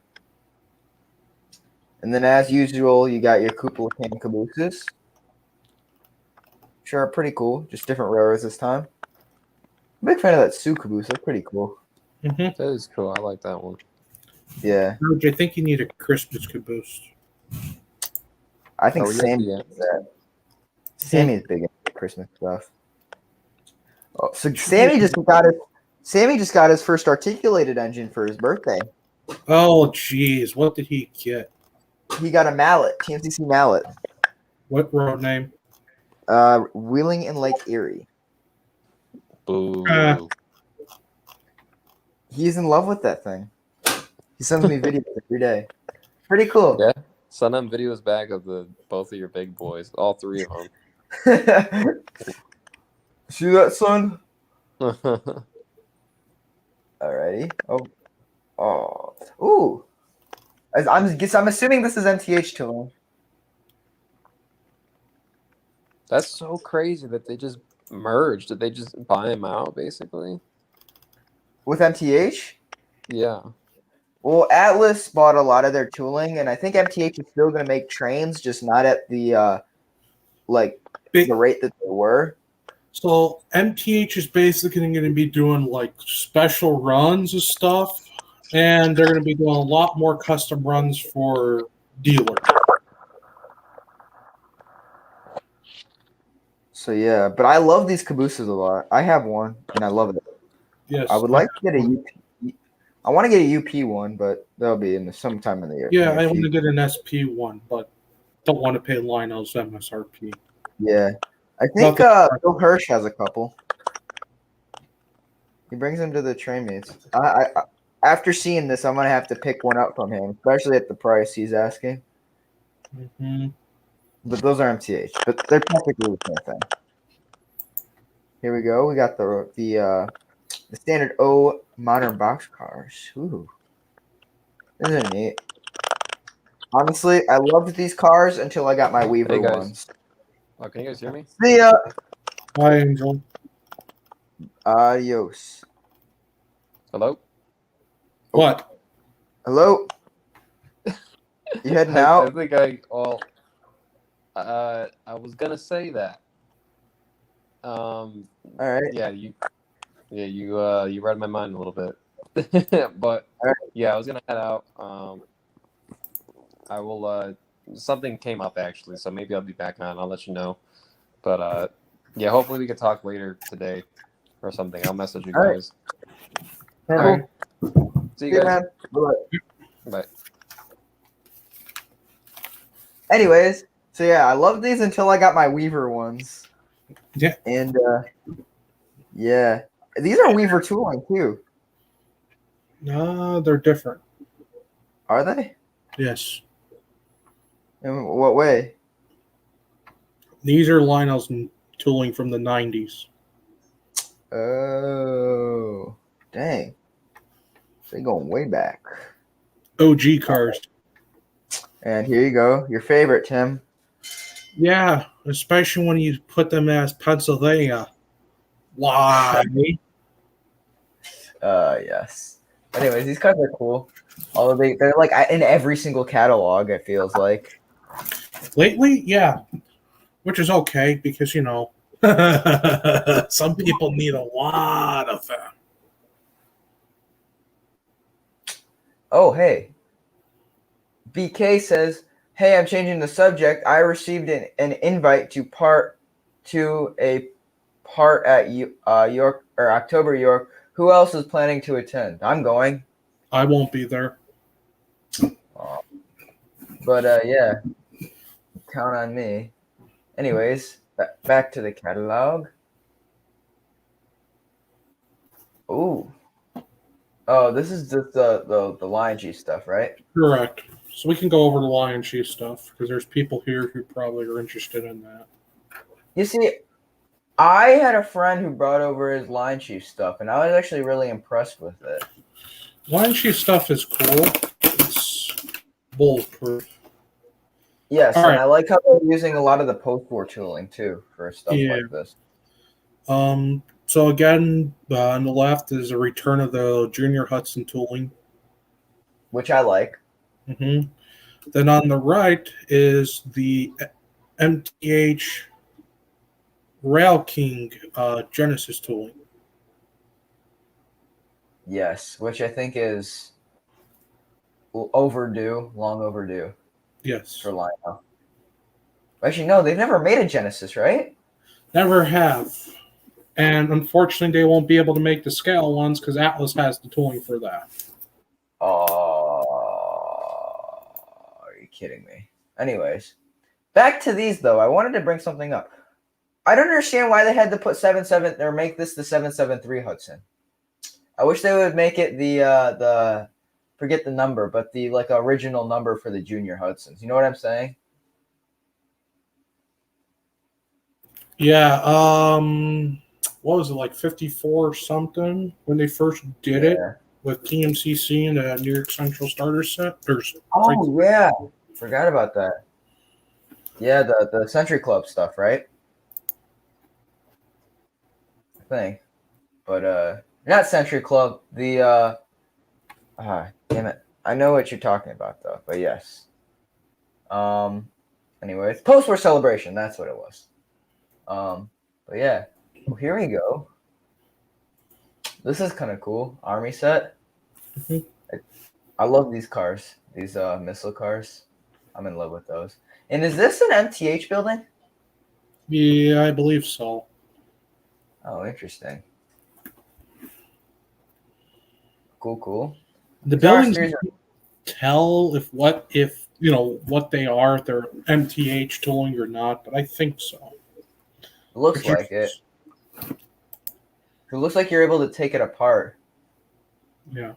Speaker 3: And then, as usual, you got your cupola can cabooses. Sure, pretty cool. Just different railroads this time. I'm a big fan of that Sioux caboose. They're pretty cool.
Speaker 5: Mm-hmm.
Speaker 1: That is cool. I like that one.
Speaker 3: Yeah.
Speaker 5: George, I think you need a Christmas caboose.
Speaker 3: I think
Speaker 1: Oh, yeah,
Speaker 3: Sammy
Speaker 1: yeah.
Speaker 3: does that. Sammy's big into Christmas stuff. Oh, so Sammy just got his first articulated engine for his birthday.
Speaker 5: Oh, jeez. What did he get?
Speaker 3: He got a mallet, TMCC mallet.
Speaker 5: What road name?
Speaker 3: Wheeling and Lake Erie.
Speaker 1: Boo.
Speaker 3: He's in love with that thing. He sends me videos every day. Pretty cool.
Speaker 1: Yeah. Send them videos back of both of your big boys, all three of them.
Speaker 3: See that, son? Alrighty. Oh. Ooh. I'm assuming this is MTH tooling.
Speaker 1: That's so crazy that they just merged. Did they just buy him out, basically?
Speaker 3: With MTH?
Speaker 1: Yeah.
Speaker 3: Well, Atlas bought a lot of their tooling, and I think MTH is still going to make trains, just not at the
Speaker 5: Big-
Speaker 3: the rate that they were.
Speaker 5: So MTH is basically going to be doing like special runs of stuff, and they're going to be doing a lot more custom runs for dealers.
Speaker 3: So yeah, but I love these cabooses a lot. I have one, and I love it.
Speaker 5: Yes,
Speaker 3: I would like to get a UP. I want to get a UP one, but that'll be in sometime in the year.
Speaker 5: Yeah,
Speaker 3: near
Speaker 5: I want to
Speaker 3: future.
Speaker 5: get an SP one, but don't want to pay Lionel's MSRP.
Speaker 3: Yeah, I think Bill Hirsch has a couple. He brings them to the train meets. I after seeing this, I'm gonna have to pick one up from him, especially at the price he's asking.
Speaker 5: Mm-hmm.
Speaker 3: But those are MTH, but they're technically the same thing. Here we go. We got the standard O modern box cars. Ooh, this is neat. Honestly, I loved these cars until I got my Weaver
Speaker 1: Hey, guys.
Speaker 3: ones.
Speaker 1: Oh, can you guys hear me?
Speaker 3: See ya.
Speaker 5: Hi, Angel.
Speaker 3: Adios.
Speaker 1: Hello?
Speaker 5: What?
Speaker 3: Hello. You heading
Speaker 1: I
Speaker 3: out?
Speaker 1: think I was gonna say that.
Speaker 3: All right.
Speaker 1: Yeah, you read my mind a little bit. But
Speaker 3: All right.
Speaker 1: yeah, I was gonna head out. I will something came up actually, so maybe I'll be back on. I'll let you know. But yeah, hopefully we can talk later today or something. I'll message you
Speaker 3: All right.
Speaker 1: guys.
Speaker 5: All
Speaker 3: Cool.
Speaker 5: right.
Speaker 1: See you guys.
Speaker 3: Man. Bye.
Speaker 1: Bye.
Speaker 3: Anyways, so yeah, I loved these until I got my Weaver ones.
Speaker 5: Yeah.
Speaker 3: And yeah, these are Weaver tooling too.
Speaker 5: No, they're different.
Speaker 3: Are they?
Speaker 5: Yes.
Speaker 3: In what way?
Speaker 5: These are Lionel's tooling from the 90s.
Speaker 3: Oh, dang. They going way back.
Speaker 5: OG cars.
Speaker 3: And here you go, your favorite, Tim.
Speaker 5: Yeah, especially when you put them as Pennsylvania. Why?
Speaker 3: Yes. Anyways, these cars are cool. Although they're like in every single catalog, it feels like.
Speaker 5: Lately, yeah. Which is okay because, you know, some people need a lot of them.
Speaker 3: Oh, hey. BK says, "Hey, I'm changing the subject. I received an invite to a part at York or October York. Who else is planning to attend? I'm going.
Speaker 5: I won't be there.
Speaker 3: But yeah, count on me. Anyways, back to the catalog. Ooh. Oh, this is just the Lion G stuff, right?
Speaker 5: Correct. So we can go over the Lion Chief stuff because there's people here who probably are interested in that.
Speaker 3: You see, I had a friend who brought over his Lion Chief stuff, and I was actually really impressed with it.
Speaker 5: Lion Chief stuff is cool. It's bulletproof.
Speaker 3: Yes,
Speaker 5: All
Speaker 3: and
Speaker 5: right.
Speaker 3: I like how they're using a lot of the post-war tooling too for stuff like this.
Speaker 5: So again, on the left is a return of the Junior Hudson tooling,
Speaker 3: Which I like.
Speaker 5: Mm-hmm. Then on the right is the MTH Rail King Genesis tooling.
Speaker 3: Yes, which I think is overdue, long overdue.
Speaker 5: Yes.
Speaker 3: For Lionel. Actually, no, they've never made a Genesis, right?
Speaker 5: Never have. And unfortunately, they won't be able to make the scale ones because Atlas has the tooling for that.
Speaker 3: Oh, are you kidding me? Anyways, back to these though. I wanted to bring something up. I don't understand why they had to put 77 or make this the 773 Hudson. I wish they would make it the forget the number, but the like original number for the Junior Hudsons. You know what I'm saying?
Speaker 5: Yeah. What was it, like 54 something when they first did it? with TMCC and the New York Central Starter Set.
Speaker 3: Oh yeah, forgot about that. Yeah, the Century Club stuff, right? I think, but not Century Club. The damn it, I know what you're talking about though. But yes. Anyways, post-war celebration. That's what it was. But yeah. Well, here we go. This is kind of cool. Army set.
Speaker 5: Mhm.
Speaker 3: I love these cars. These missile cars. I'm in love with those. And is this an MTH building?
Speaker 5: Yeah, I believe so.
Speaker 3: Oh, interesting. Cool.
Speaker 5: The
Speaker 3: These R
Speaker 5: buildings
Speaker 3: series are-
Speaker 5: tell if what they are, if they're MTH tooling or not, but I think so.
Speaker 3: looks
Speaker 5: But you're-
Speaker 3: like it. It looks like you're able to take it apart.
Speaker 5: Yeah.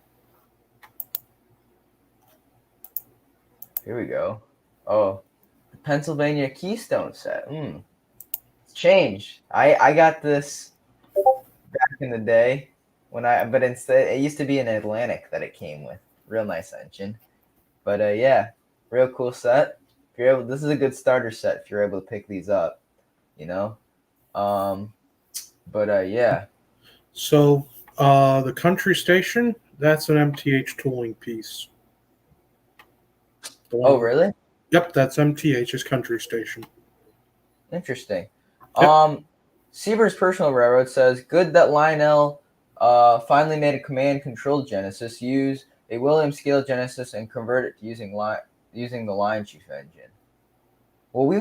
Speaker 3: Here we go. Oh, the Pennsylvania Keystone Set. It's changed. I got this back in the day but instead it used to be an Atlantic that it came with. Real nice engine. But yeah, real cool set. If you're able, this is a good starter set if you're able to pick these up, you know. But yeah.
Speaker 5: So the country station, that's an MTH tooling piece. The one-
Speaker 3: Oh, really?
Speaker 5: Yep, that's MTH's country station.
Speaker 3: Interesting.
Speaker 5: Yep.
Speaker 3: Seaver's Personal Railroad says, good that Lionel finally made a command control Genesis use a Williams scale Genesis and convert it to using the line chief engine. Well, we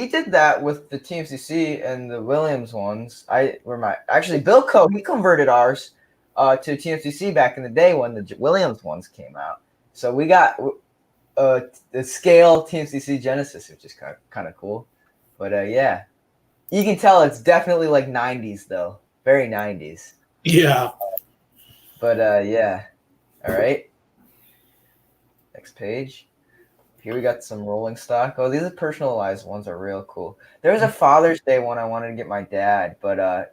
Speaker 3: did that with the TMCC and the Williams ones. Bilco, he converted ours to TMCC back in the day when the Williams ones came out. So we got the scale TMCC Genesis, which is kind of cool. But yeah, you can tell it's definitely like 90s though, very 90s.
Speaker 5: Yeah.
Speaker 3: But yeah, all right. Next page. Here we got some rolling stock. Oh, these are personalized ones are real cool. There was a Father's Day one I wanted to get my dad, but I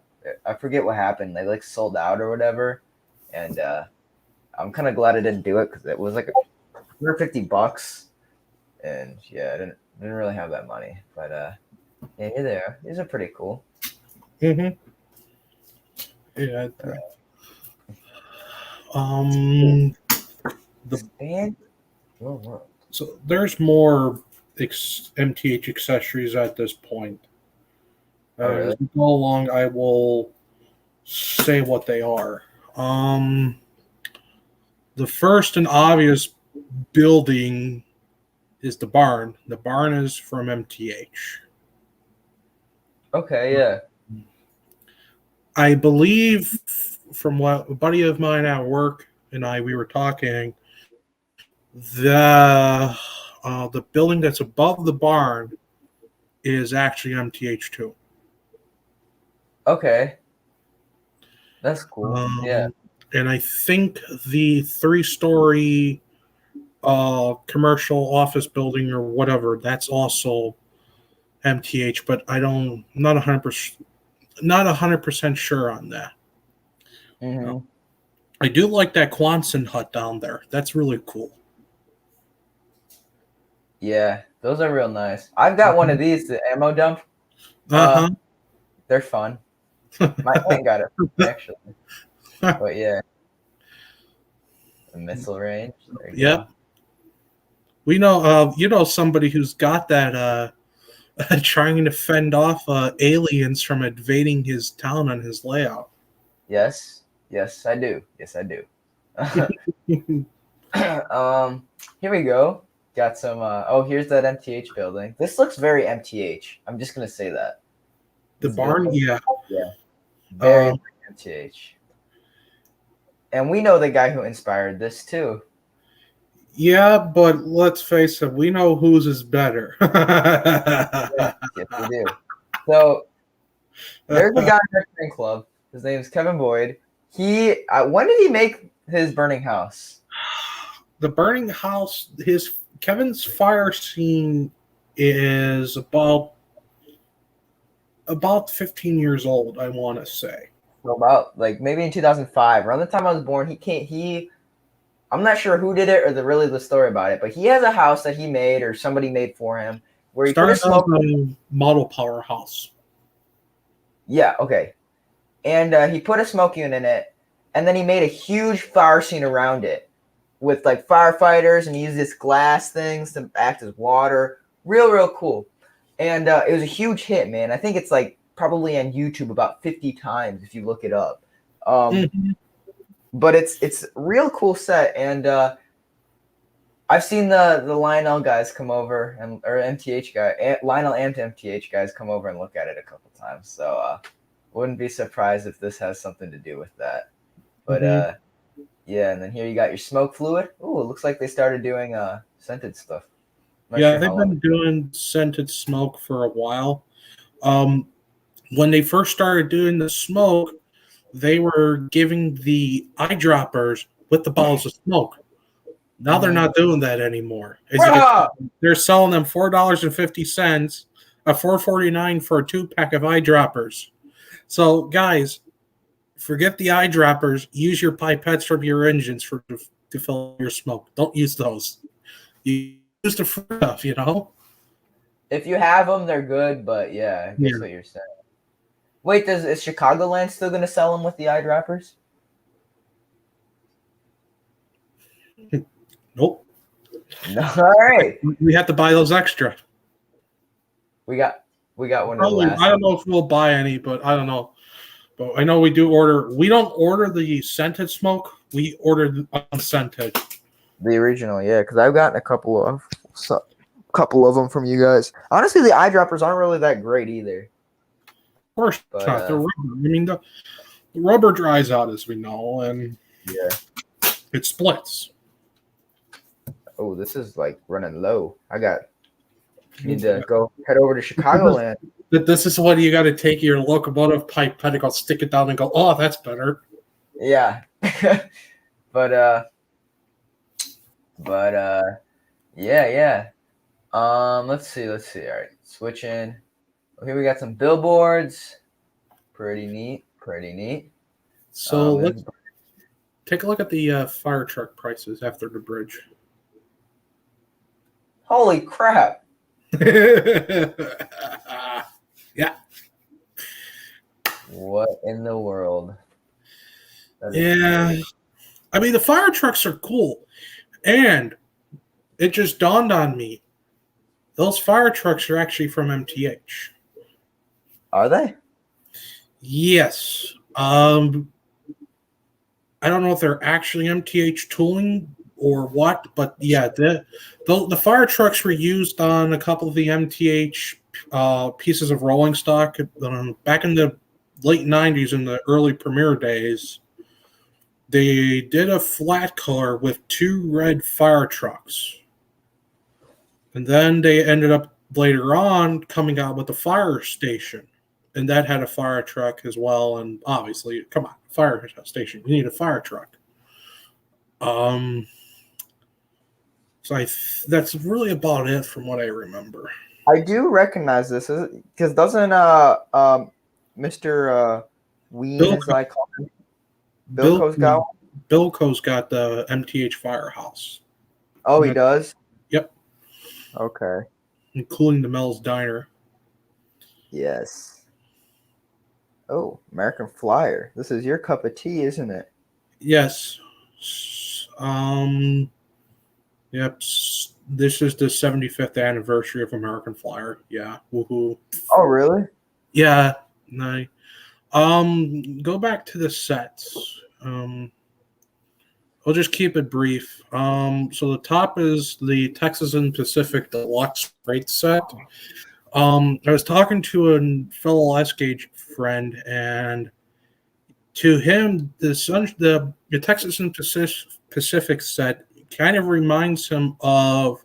Speaker 3: forget what happened. They like sold out or whatever, and I'm kind of glad I didn't do it because it was like $150, and yeah, I didn't really have that money. But yeah, here they are. These are pretty cool.
Speaker 5: Mm-hmm. Yeah. The
Speaker 3: Band. Oh,
Speaker 5: So there's more MTH accessories at this point.
Speaker 3: Oh, really?
Speaker 5: As we go along, I will say what they are. The first and obvious building is the barn. The barn is from MTH.
Speaker 3: okay, yeah.
Speaker 5: I believe from what a buddy of mine at work and we were talking, the building that's above the barn is actually MTH too.
Speaker 3: Okay, that's cool. Yeah.
Speaker 5: And I think the 3-story commercial office building or whatever, that's also MTH, but not 100% sure on that.
Speaker 3: Mm-hmm.
Speaker 5: I do like that Quonset hut down there. That's really cool.
Speaker 3: Yeah, those are real nice. I've got one of these, the ammo dump.
Speaker 5: Uh-huh.
Speaker 3: They're fun. My aunt got it actually. But yeah. The missile range. There you
Speaker 5: Yep.
Speaker 3: go.
Speaker 5: We know, somebody who's got that trying to fend off aliens from invading his town on his layout.
Speaker 3: Yes, I do. Here we go. Got some here's that MTH building. This looks very MTH. I'm just gonna say that.
Speaker 5: The
Speaker 3: This
Speaker 5: barn,
Speaker 3: building,
Speaker 5: yeah.
Speaker 3: very MTH. And we know the guy who inspired this too.
Speaker 5: Yeah, but let's face it, we know whose is better.
Speaker 3: Yes, we do. So there's a guy in our train club. His name is Kevin Boyd. He when did he make his burning house?
Speaker 5: The burning house, Kevin's fire scene is about about 15 years old, I want to say.
Speaker 3: So about like maybe in 2005, around the time I was born, I'm not sure who did it or the story about it, but he has a house that he made or somebody made for him where he put a
Speaker 5: Started
Speaker 3: smoke.
Speaker 5: as a model powerhouse.
Speaker 3: Yeah, okay. And he put a smoke unit in it, and then he made a huge fire scene around it with like firefighters, and he used this glass things to act as water. Real cool. And it was a huge hit, man. I think it's like probably on YouTube about 50 times if you look it up. But it's real cool set, and I've seen the Lionel guys come over or MTH guy, Lionel and MTH guys come over and look at it a couple times. So wouldn't be surprised if this has something to do with that. But yeah, and then here you got your smoke fluid. Ooh, it looks like they started doing scented stuff.
Speaker 5: Yeah, they've been doing scented smoke for a while. When they first started doing the smoke, they were giving the eyedroppers with the bottles of smoke. Now they're not doing that anymore. They're selling them $4.50, $4.49 for a 2-pack of eyedroppers. So, guys, forget the eyedroppers. Use your pipettes from your engines to fill your smoke. Don't use those. You use the free stuff, you know?
Speaker 3: If you have them, they're good, but yeah, I guess what you're saying. Wait, is Chicagoland still going to sell them with the eyedroppers?
Speaker 5: Nope.
Speaker 3: No, all right.
Speaker 5: We have to buy those extra.
Speaker 3: We got one.
Speaker 5: Probably, I don't know if we'll buy any, but I don't know. But I know we do order. We don't order the scented smoke. We order the unscented.
Speaker 3: The original, yeah, because I've gotten a couple of them from you guys. Honestly, the eyedroppers aren't really that great either.
Speaker 5: Of course not. They're rubber. I mean, the rubber dries out, as we know, and it splits.
Speaker 3: Oh, this is like running low. Need to go head over to Chicagoland.
Speaker 5: This is what you got to take your locomotive pipe, and go stick it down and go, oh, that's better.
Speaker 3: Yeah. but yeah. Let's see. All right, switching. Okay, we got some billboards. Pretty neat.
Speaker 5: So let's take a look at the fire truck prices after the bridge.
Speaker 3: Holy crap!
Speaker 5: Yeah.
Speaker 3: What in the world?
Speaker 5: Yeah. Crazy. I mean, the fire trucks are cool. And it just dawned on me. Those fire trucks are actually from MTH.
Speaker 3: Are they?
Speaker 5: Yes. I don't know if they're actually MTH tooling or what, but yeah, the fire trucks were used on a couple of the MTH pieces of rolling stock back in the late 90s in the early Premier days. They did a flat color with 2 red fire trucks. And then they ended up later on coming out with the fire station. And that had a fire truck as well. And obviously, come on, fire station. You need a fire truck. So that's really about it from what I remember.
Speaker 3: I do recognize this because doesn't Mr. Ween, as I call him, Bilko's
Speaker 5: got the MTH Firehouse.
Speaker 3: Oh, he does?
Speaker 5: Yep.
Speaker 3: Okay.
Speaker 5: Including the Mel's Diner.
Speaker 3: Yes. Oh, American Flyer. This is your cup of tea, isn't it?
Speaker 5: Yes. Yep. This is the 75th anniversary of American Flyer. Yeah. Woohoo.
Speaker 3: Oh, really?
Speaker 5: Yeah. No. Go back to the sets. I'll just keep it brief. So the top is the Texas and Pacific Deluxe Freight set. I was talking to a fellow S-Gauge friend, and to him, the Texas and Pacific set kind of reminds him of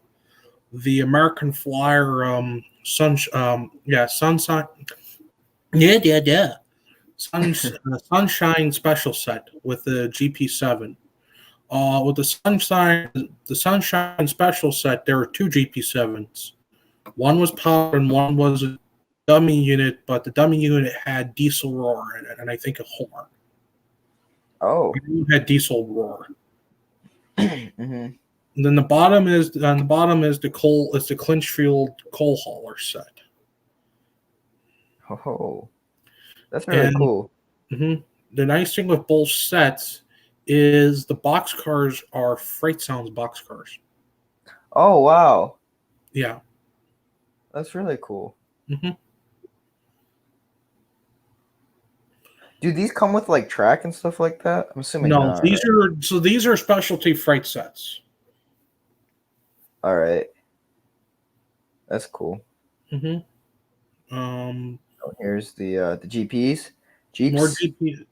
Speaker 5: the American Flyer Sunshine Special set with the GP7. With the Sunshine Special set, there were 2 GP7s. One was powered and one was dummy unit, but the dummy unit had diesel roar in it, and I think a horn.
Speaker 3: Oh.
Speaker 5: It had diesel roar.
Speaker 3: Mm-hmm.
Speaker 5: And then the bottom is the clinch field coal hauler set.
Speaker 3: Oh, that's really cool.
Speaker 5: Mm-hmm, the nice thing with both sets is the boxcars are Freight Sounds boxcars.
Speaker 3: Oh wow,
Speaker 5: Yeah.
Speaker 3: that's really cool.
Speaker 5: Mm-hmm.
Speaker 3: Do these come with like track and stuff like that? I'm assuming
Speaker 5: No,
Speaker 3: not.
Speaker 5: these are specialty freight sets.
Speaker 3: All right, that's cool.
Speaker 5: Mm-hmm.
Speaker 3: Here's the GPs, Jeeps.
Speaker 5: More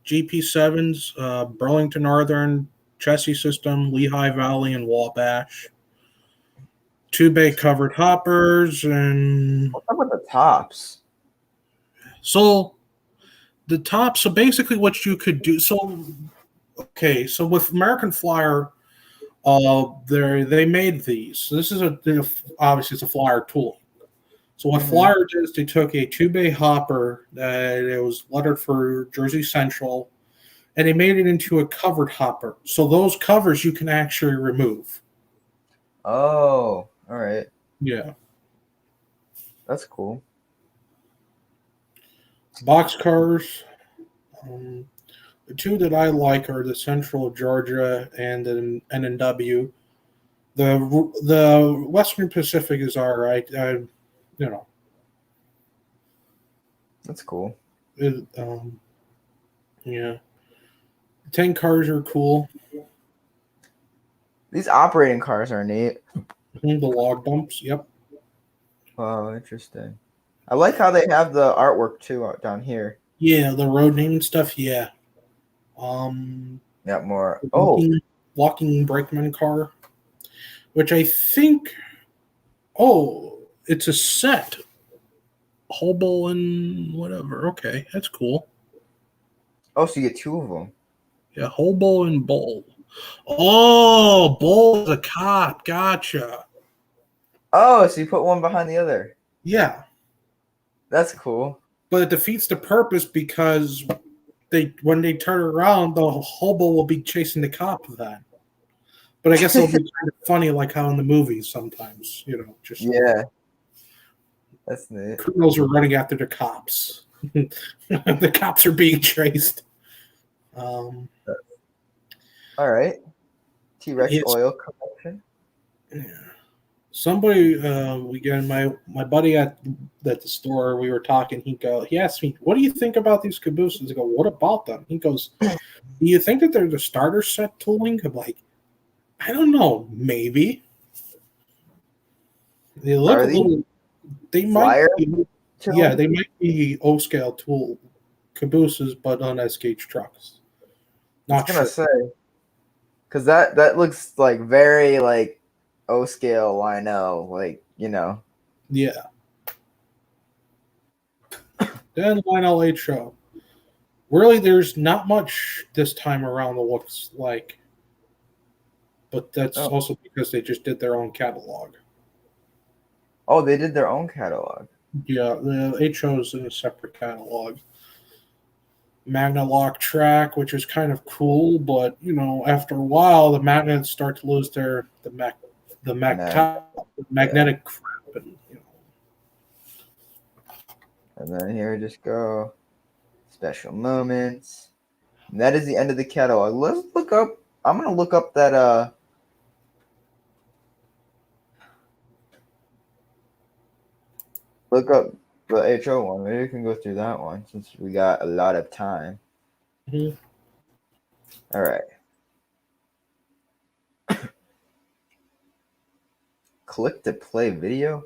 Speaker 5: GP7s, Burlington Northern chassis system, Lehigh Valley, and Wabash. 2-bay covered hoppers, and
Speaker 3: What's up with the tops?
Speaker 5: so the top. So basically, what you could do. So with American Flyer, they made these. So this is obviously it's a Flyer tool. So what Flyer did is they took a 2-bay hopper that it was lettered for Jersey Central, and they made it into a covered hopper. So those covers you can actually remove.
Speaker 3: Oh, all right.
Speaker 5: Yeah.
Speaker 3: That's cool.
Speaker 5: Boxcars. The two that I like are the Central Georgia and the NNW. The Western Pacific is all right.
Speaker 3: That's cool.
Speaker 5: Yeah. Tank cars are cool.
Speaker 3: These operating cars are neat.
Speaker 5: The log dumps, yep.
Speaker 3: Wow, interesting. I like how they have the artwork too out down here.
Speaker 5: Yeah, the road name and stuff, yeah.
Speaker 3: Got more.
Speaker 5: Walking brakeman car, which I think. Oh, it's a set. Hobo and whatever. Okay, that's cool.
Speaker 3: Oh, so you get two of them.
Speaker 5: Yeah, Hobo and Bull. Oh, Bull's a cop. Gotcha.
Speaker 3: Oh, so you put one behind the other.
Speaker 5: Yeah.
Speaker 3: That's cool.
Speaker 5: But it defeats the purpose because when they turn around, the hobo will be chasing the cop then. But I guess it'll be kind of funny, like how in the movies sometimes, just
Speaker 3: yeah. That's neat.
Speaker 5: Criminals are running after the cops. The cops are being chased.
Speaker 3: All right. T-Rex oil collection.
Speaker 5: Yeah. Somebody, my buddy at the store, we were talking. He asked me, "What do you think about these cabooses?" I go, "What about them?" He goes, "Do you think that they're the starter set tooling?" I'm like, "I don't know, maybe." They look a little. They might be, yeah, they might be O-scale tool cabooses, but on S-gauge trucks.
Speaker 3: Not sure. I was gonna say, because that looks like very like O-scale Lionel,
Speaker 5: Yeah. Then Lionel HO. Really, there's not much this time around. It looks like, but that's also because they just did their own catalog.
Speaker 3: Oh, they did their own catalog.
Speaker 5: Yeah, the HO is in a separate catalog. Magna lock track, which is kind of cool, but after a while, the magnets start to lose the magnetic crap,
Speaker 3: and then here just go special moments. And that is the end of the catalog. Let's look up. I'm gonna look up that look up the HO one. Maybe we can go through that one since we got a lot of time.
Speaker 5: Mm-hmm.
Speaker 3: All right. Click to play video.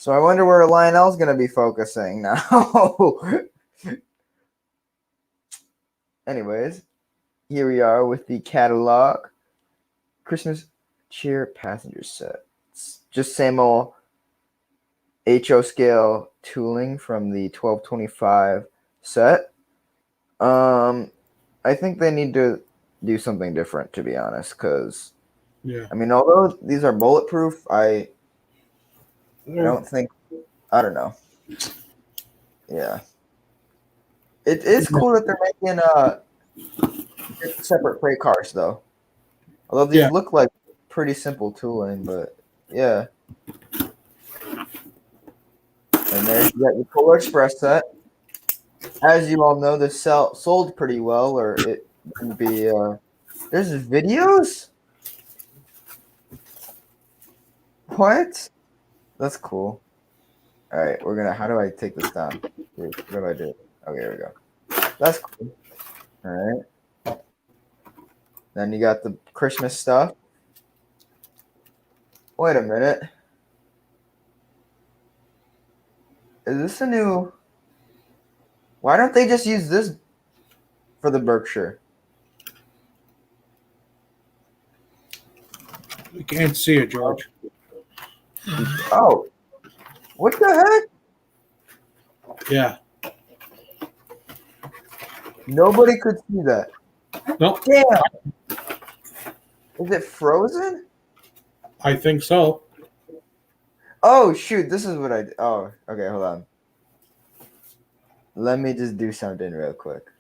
Speaker 3: So I wonder where Lionel's going to be focusing now. Anyways, here we are with the catalog. Christmas cheer passenger set. It's just same old HO scale tooling from the 1225 set. I think they need to do something different, to be honest, because
Speaker 5: Yeah.
Speaker 3: I mean, although these are bulletproof, I don't think, I don't know. Yeah. It is cool that they're making separate freight cars, though. Although these look like pretty simple tooling, but yeah. And there's you got your Polar Express set. As you all know, this sold pretty well, or it wouldn't be. There's videos? What? That's cool. All right, we're gonna. How do I take this down? What do I do? Okay, here we go. That's cool. All right. Then you got the Christmas stuff. Wait a minute. Is this a new? Why don't they just use this for the Berkshire?
Speaker 5: You can't see it, George.
Speaker 3: Oh, what the heck?
Speaker 5: Yeah.
Speaker 3: Nobody could see that.
Speaker 5: Nope.
Speaker 3: Damn. Is it frozen?
Speaker 5: I think so.
Speaker 3: Oh shoot! This is what I. Oh, okay. Hold on. Let me just do something real quick.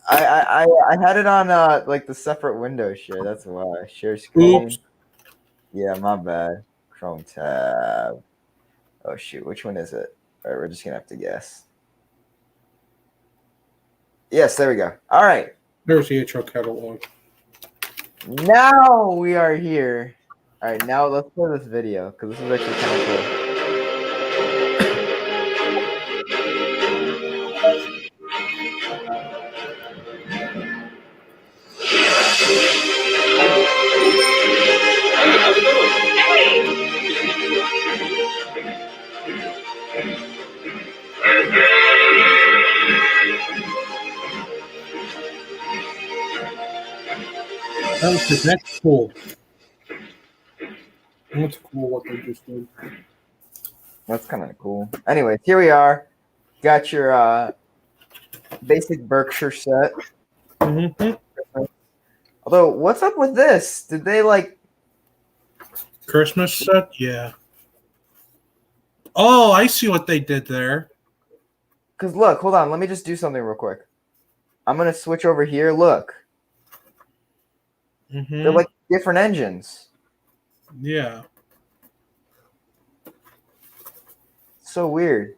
Speaker 3: I had it on like the separate window share. That's why share screen.
Speaker 5: Oops.
Speaker 3: Yeah, my bad. Chrome tab. Oh shoot! Which one is it? All right, we're just gonna have to guess. Yes, there we go. All right.
Speaker 5: There's the HO catalog.
Speaker 3: Now we are here. All right, now let's play this video because this is actually kind of cool.
Speaker 5: That's cool. That's cool what they just did.
Speaker 3: That's kind of cool. Anyways, here we are. Got your basic Berkshire set.
Speaker 5: Mm-hmm.
Speaker 3: Although, what's up with this? Did they like
Speaker 5: Christmas set? Yeah. Oh, I see what they did there.
Speaker 3: Because look, hold on. Let me just do something real quick. I'm going to switch over here. Look.
Speaker 5: Mm-hmm.
Speaker 3: They're like different engines.
Speaker 5: Yeah.
Speaker 3: So weird.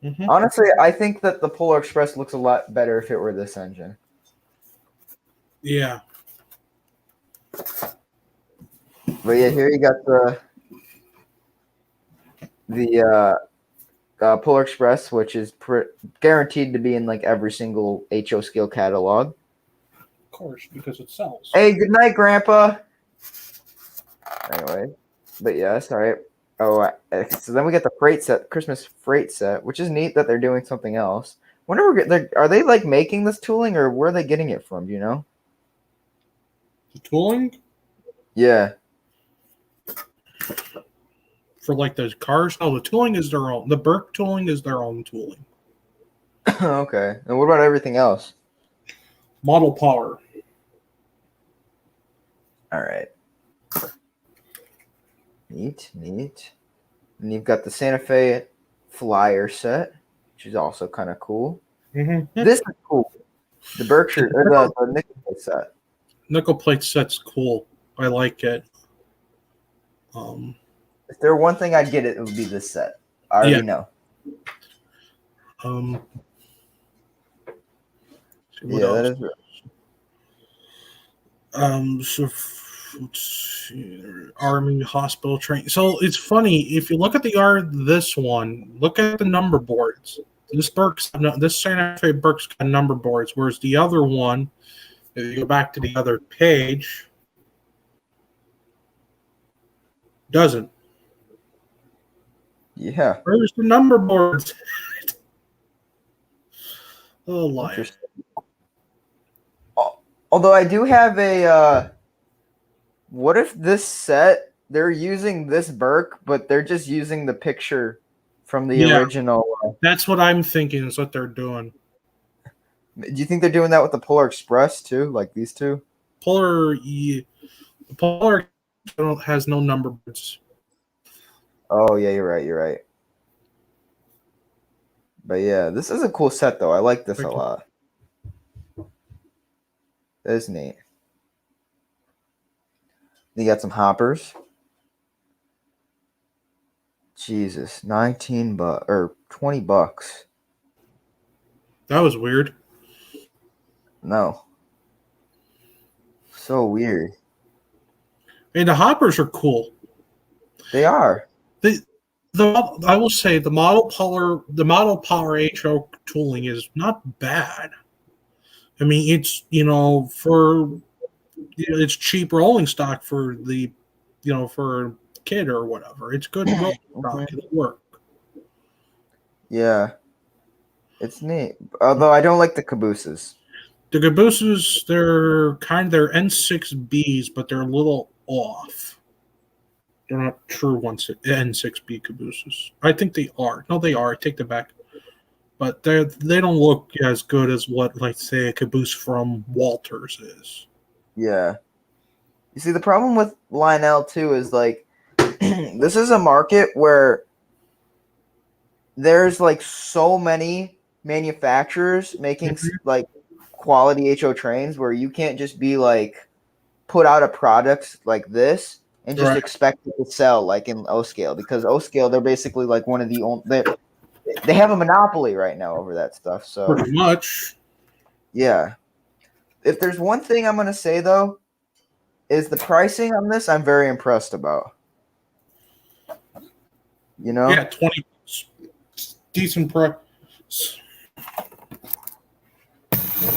Speaker 5: Mm-hmm.
Speaker 3: Honestly, I think that the Polar Express looks a lot better if it were this engine.
Speaker 5: Yeah.
Speaker 3: But yeah, here you got the Polar Express, which is guaranteed to be in like every single HO scale catalog.
Speaker 5: Of course, because it sells.
Speaker 3: Hey, good night, Grandpa. Anyway, but yes, all right. Oh, so then we get the freight set, Christmas freight set, which is neat that they're doing something else. Are they like making this tooling or where are they getting it from? Do you know?
Speaker 5: The tooling
Speaker 3: Yeah.
Speaker 5: for like those cars. No, the tooling is their own. The Burke tooling is their own tooling.
Speaker 3: Okay. And what about everything else?
Speaker 5: Model Power.
Speaker 3: All right. Neat. And you've got the Santa Fe Flyer set, which is also kind of cool.
Speaker 5: Mm-hmm.
Speaker 3: This is cool. The Berkshire, or the nickel plate set.
Speaker 5: Nickel plate set's cool. I like it.
Speaker 3: If there were one thing I'd get, it would be this set. I already know.
Speaker 5: What
Speaker 3: Yeah,
Speaker 5: else?
Speaker 3: that is real.
Speaker 5: So let's see, Army hospital train. So it's funny if you look at this one. Look at the number boards. This Santa Fe Burke's got number boards, whereas the other one, if you go back to the other page, doesn't.
Speaker 3: Yeah.
Speaker 5: Where's the number boards? Oh, liar.
Speaker 3: Interesting. Although I do have a. What if this set they're using this Burke, but they're just using the picture from the
Speaker 5: Yeah.
Speaker 3: original?
Speaker 5: That's what I'm thinking is what they're doing.
Speaker 3: Do you think they're doing that with the Polar Express too, like these two?
Speaker 5: Polar has no number boards.
Speaker 3: Oh yeah, you're right. You're right. But yeah, this is a cool set though. I like this a lot. That's neat. You got some hoppers. Jesus, $19 or $20.
Speaker 5: That was weird.
Speaker 3: No. So weird.
Speaker 5: Hey, the hoppers are cool.
Speaker 3: They are.
Speaker 5: I will say the model power HO tooling is not bad. I mean, it's it's cheap rolling stock for the for a kid or whatever. It's good rolling stock. It'll work.
Speaker 3: Yeah. It's neat. Although I don't like the cabooses.
Speaker 5: The cabooses, they're N6Bs, but they're a little off. They're not true N6B cabooses. I think they are. No, they are. I take them back. But they don't look as good as what, like, say, a caboose from Walters is.
Speaker 3: Yeah. You see, the problem with Lionel too is like this is a market where there's like so many manufacturers making like quality HO trains where you can't just be like put out a product like this and just expect it to sell like in O scale, because O scale they're basically like one of the only they have a monopoly right now over that stuff. So
Speaker 5: pretty much.
Speaker 3: Yeah. If there's one thing I'm gonna say though, is the pricing on this I'm very impressed about.
Speaker 5: Yeah, 20 decent price.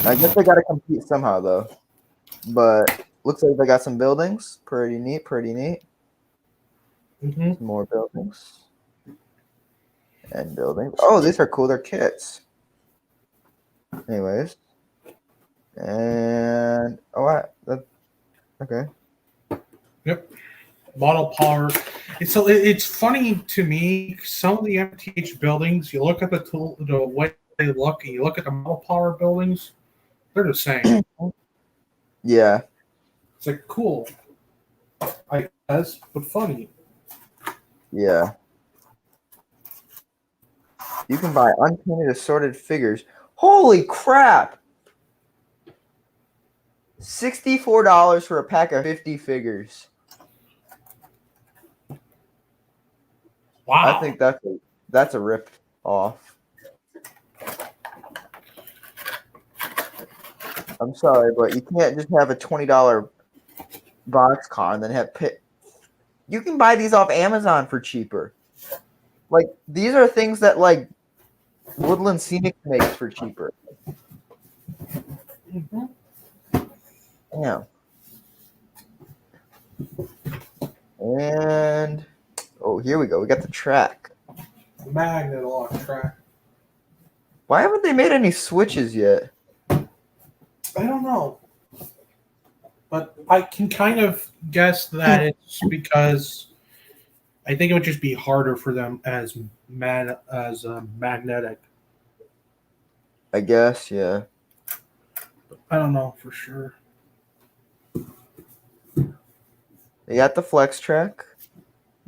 Speaker 3: I guess they gotta compete somehow though. But looks like they got some buildings. Pretty neat, pretty neat.
Speaker 5: Mm-hmm.
Speaker 3: More buildings. And buildings. Oh, these are cool. They're kits. Anyways. And okay.
Speaker 5: Yep. Model power. It's funny to me. Some of the MTH buildings, you look at the way they look, and you look at the model power buildings, they're the same.
Speaker 3: Yeah.
Speaker 5: It's like cool, I guess, but funny.
Speaker 3: Yeah. You can buy unpainted assorted figures. Holy crap! $64 for a pack of 50 figures.
Speaker 5: Wow.
Speaker 3: I think that's a rip off. I'm sorry, but you can't just have a $20 box car and then have pit. You can buy these off Amazon for cheaper. Like, these are things that like Woodland Scenic makes for cheaper.
Speaker 5: Mm-hmm.
Speaker 3: Yeah. And oh, here we go. We got the track.
Speaker 5: Magnet lock track.
Speaker 3: Why haven't they made any switches yet?
Speaker 5: I don't know, but I can kind of guess that it's because I think it would just be harder for them as magnetic.
Speaker 3: I guess, yeah.
Speaker 5: I don't know for sure.
Speaker 3: They got the Flex Track.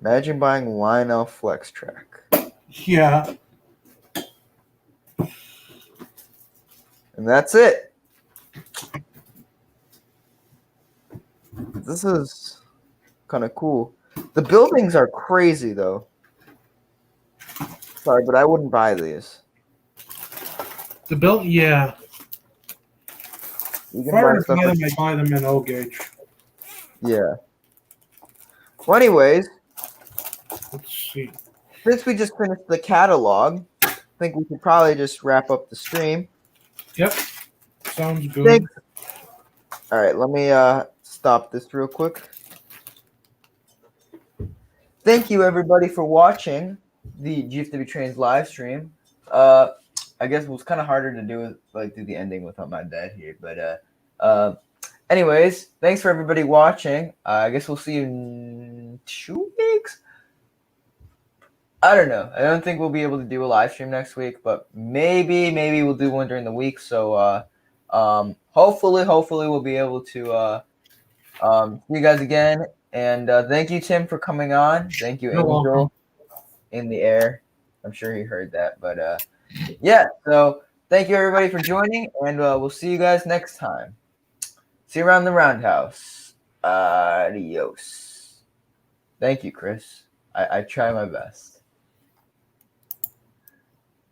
Speaker 3: Imagine buying Lionel Flex Track.
Speaker 5: Yeah.
Speaker 3: And that's it. This is kind of cool. The buildings are crazy, though. Sorry, but I wouldn't buy these.
Speaker 5: Yeah.
Speaker 3: You
Speaker 5: If
Speaker 3: can
Speaker 5: I
Speaker 3: buy
Speaker 5: were to
Speaker 3: stuff
Speaker 5: buy
Speaker 3: like,
Speaker 5: them, I'd buy them in O gauge.
Speaker 3: yeah. Well, anyways,
Speaker 5: Let's see.
Speaker 3: since we just finished the catalog, I think we could probably just wrap up the stream.
Speaker 5: Yep. Sounds good.
Speaker 3: Thanks. All right, let me stop this real quick. Thank you, everybody, for watching the GFW Trains live stream. I guess it was kind of harder to do the ending without my dad here, but anyways, thanks for everybody watching. I guess we'll see you in 2 weeks. I don't know. I don't think we'll be able to do a live stream next week, but maybe we'll do one during the week. So hopefully we'll be able to see you guys again. And thank you, Tim, for coming on. Thank you,
Speaker 5: You're
Speaker 3: Angel,
Speaker 5: welcome.
Speaker 3: in the air. I'm sure he heard that, but yeah. So thank you everybody for joining, and we'll see you guys next time. See you around the roundhouse. Adios. Thank you, Chris. I try my best.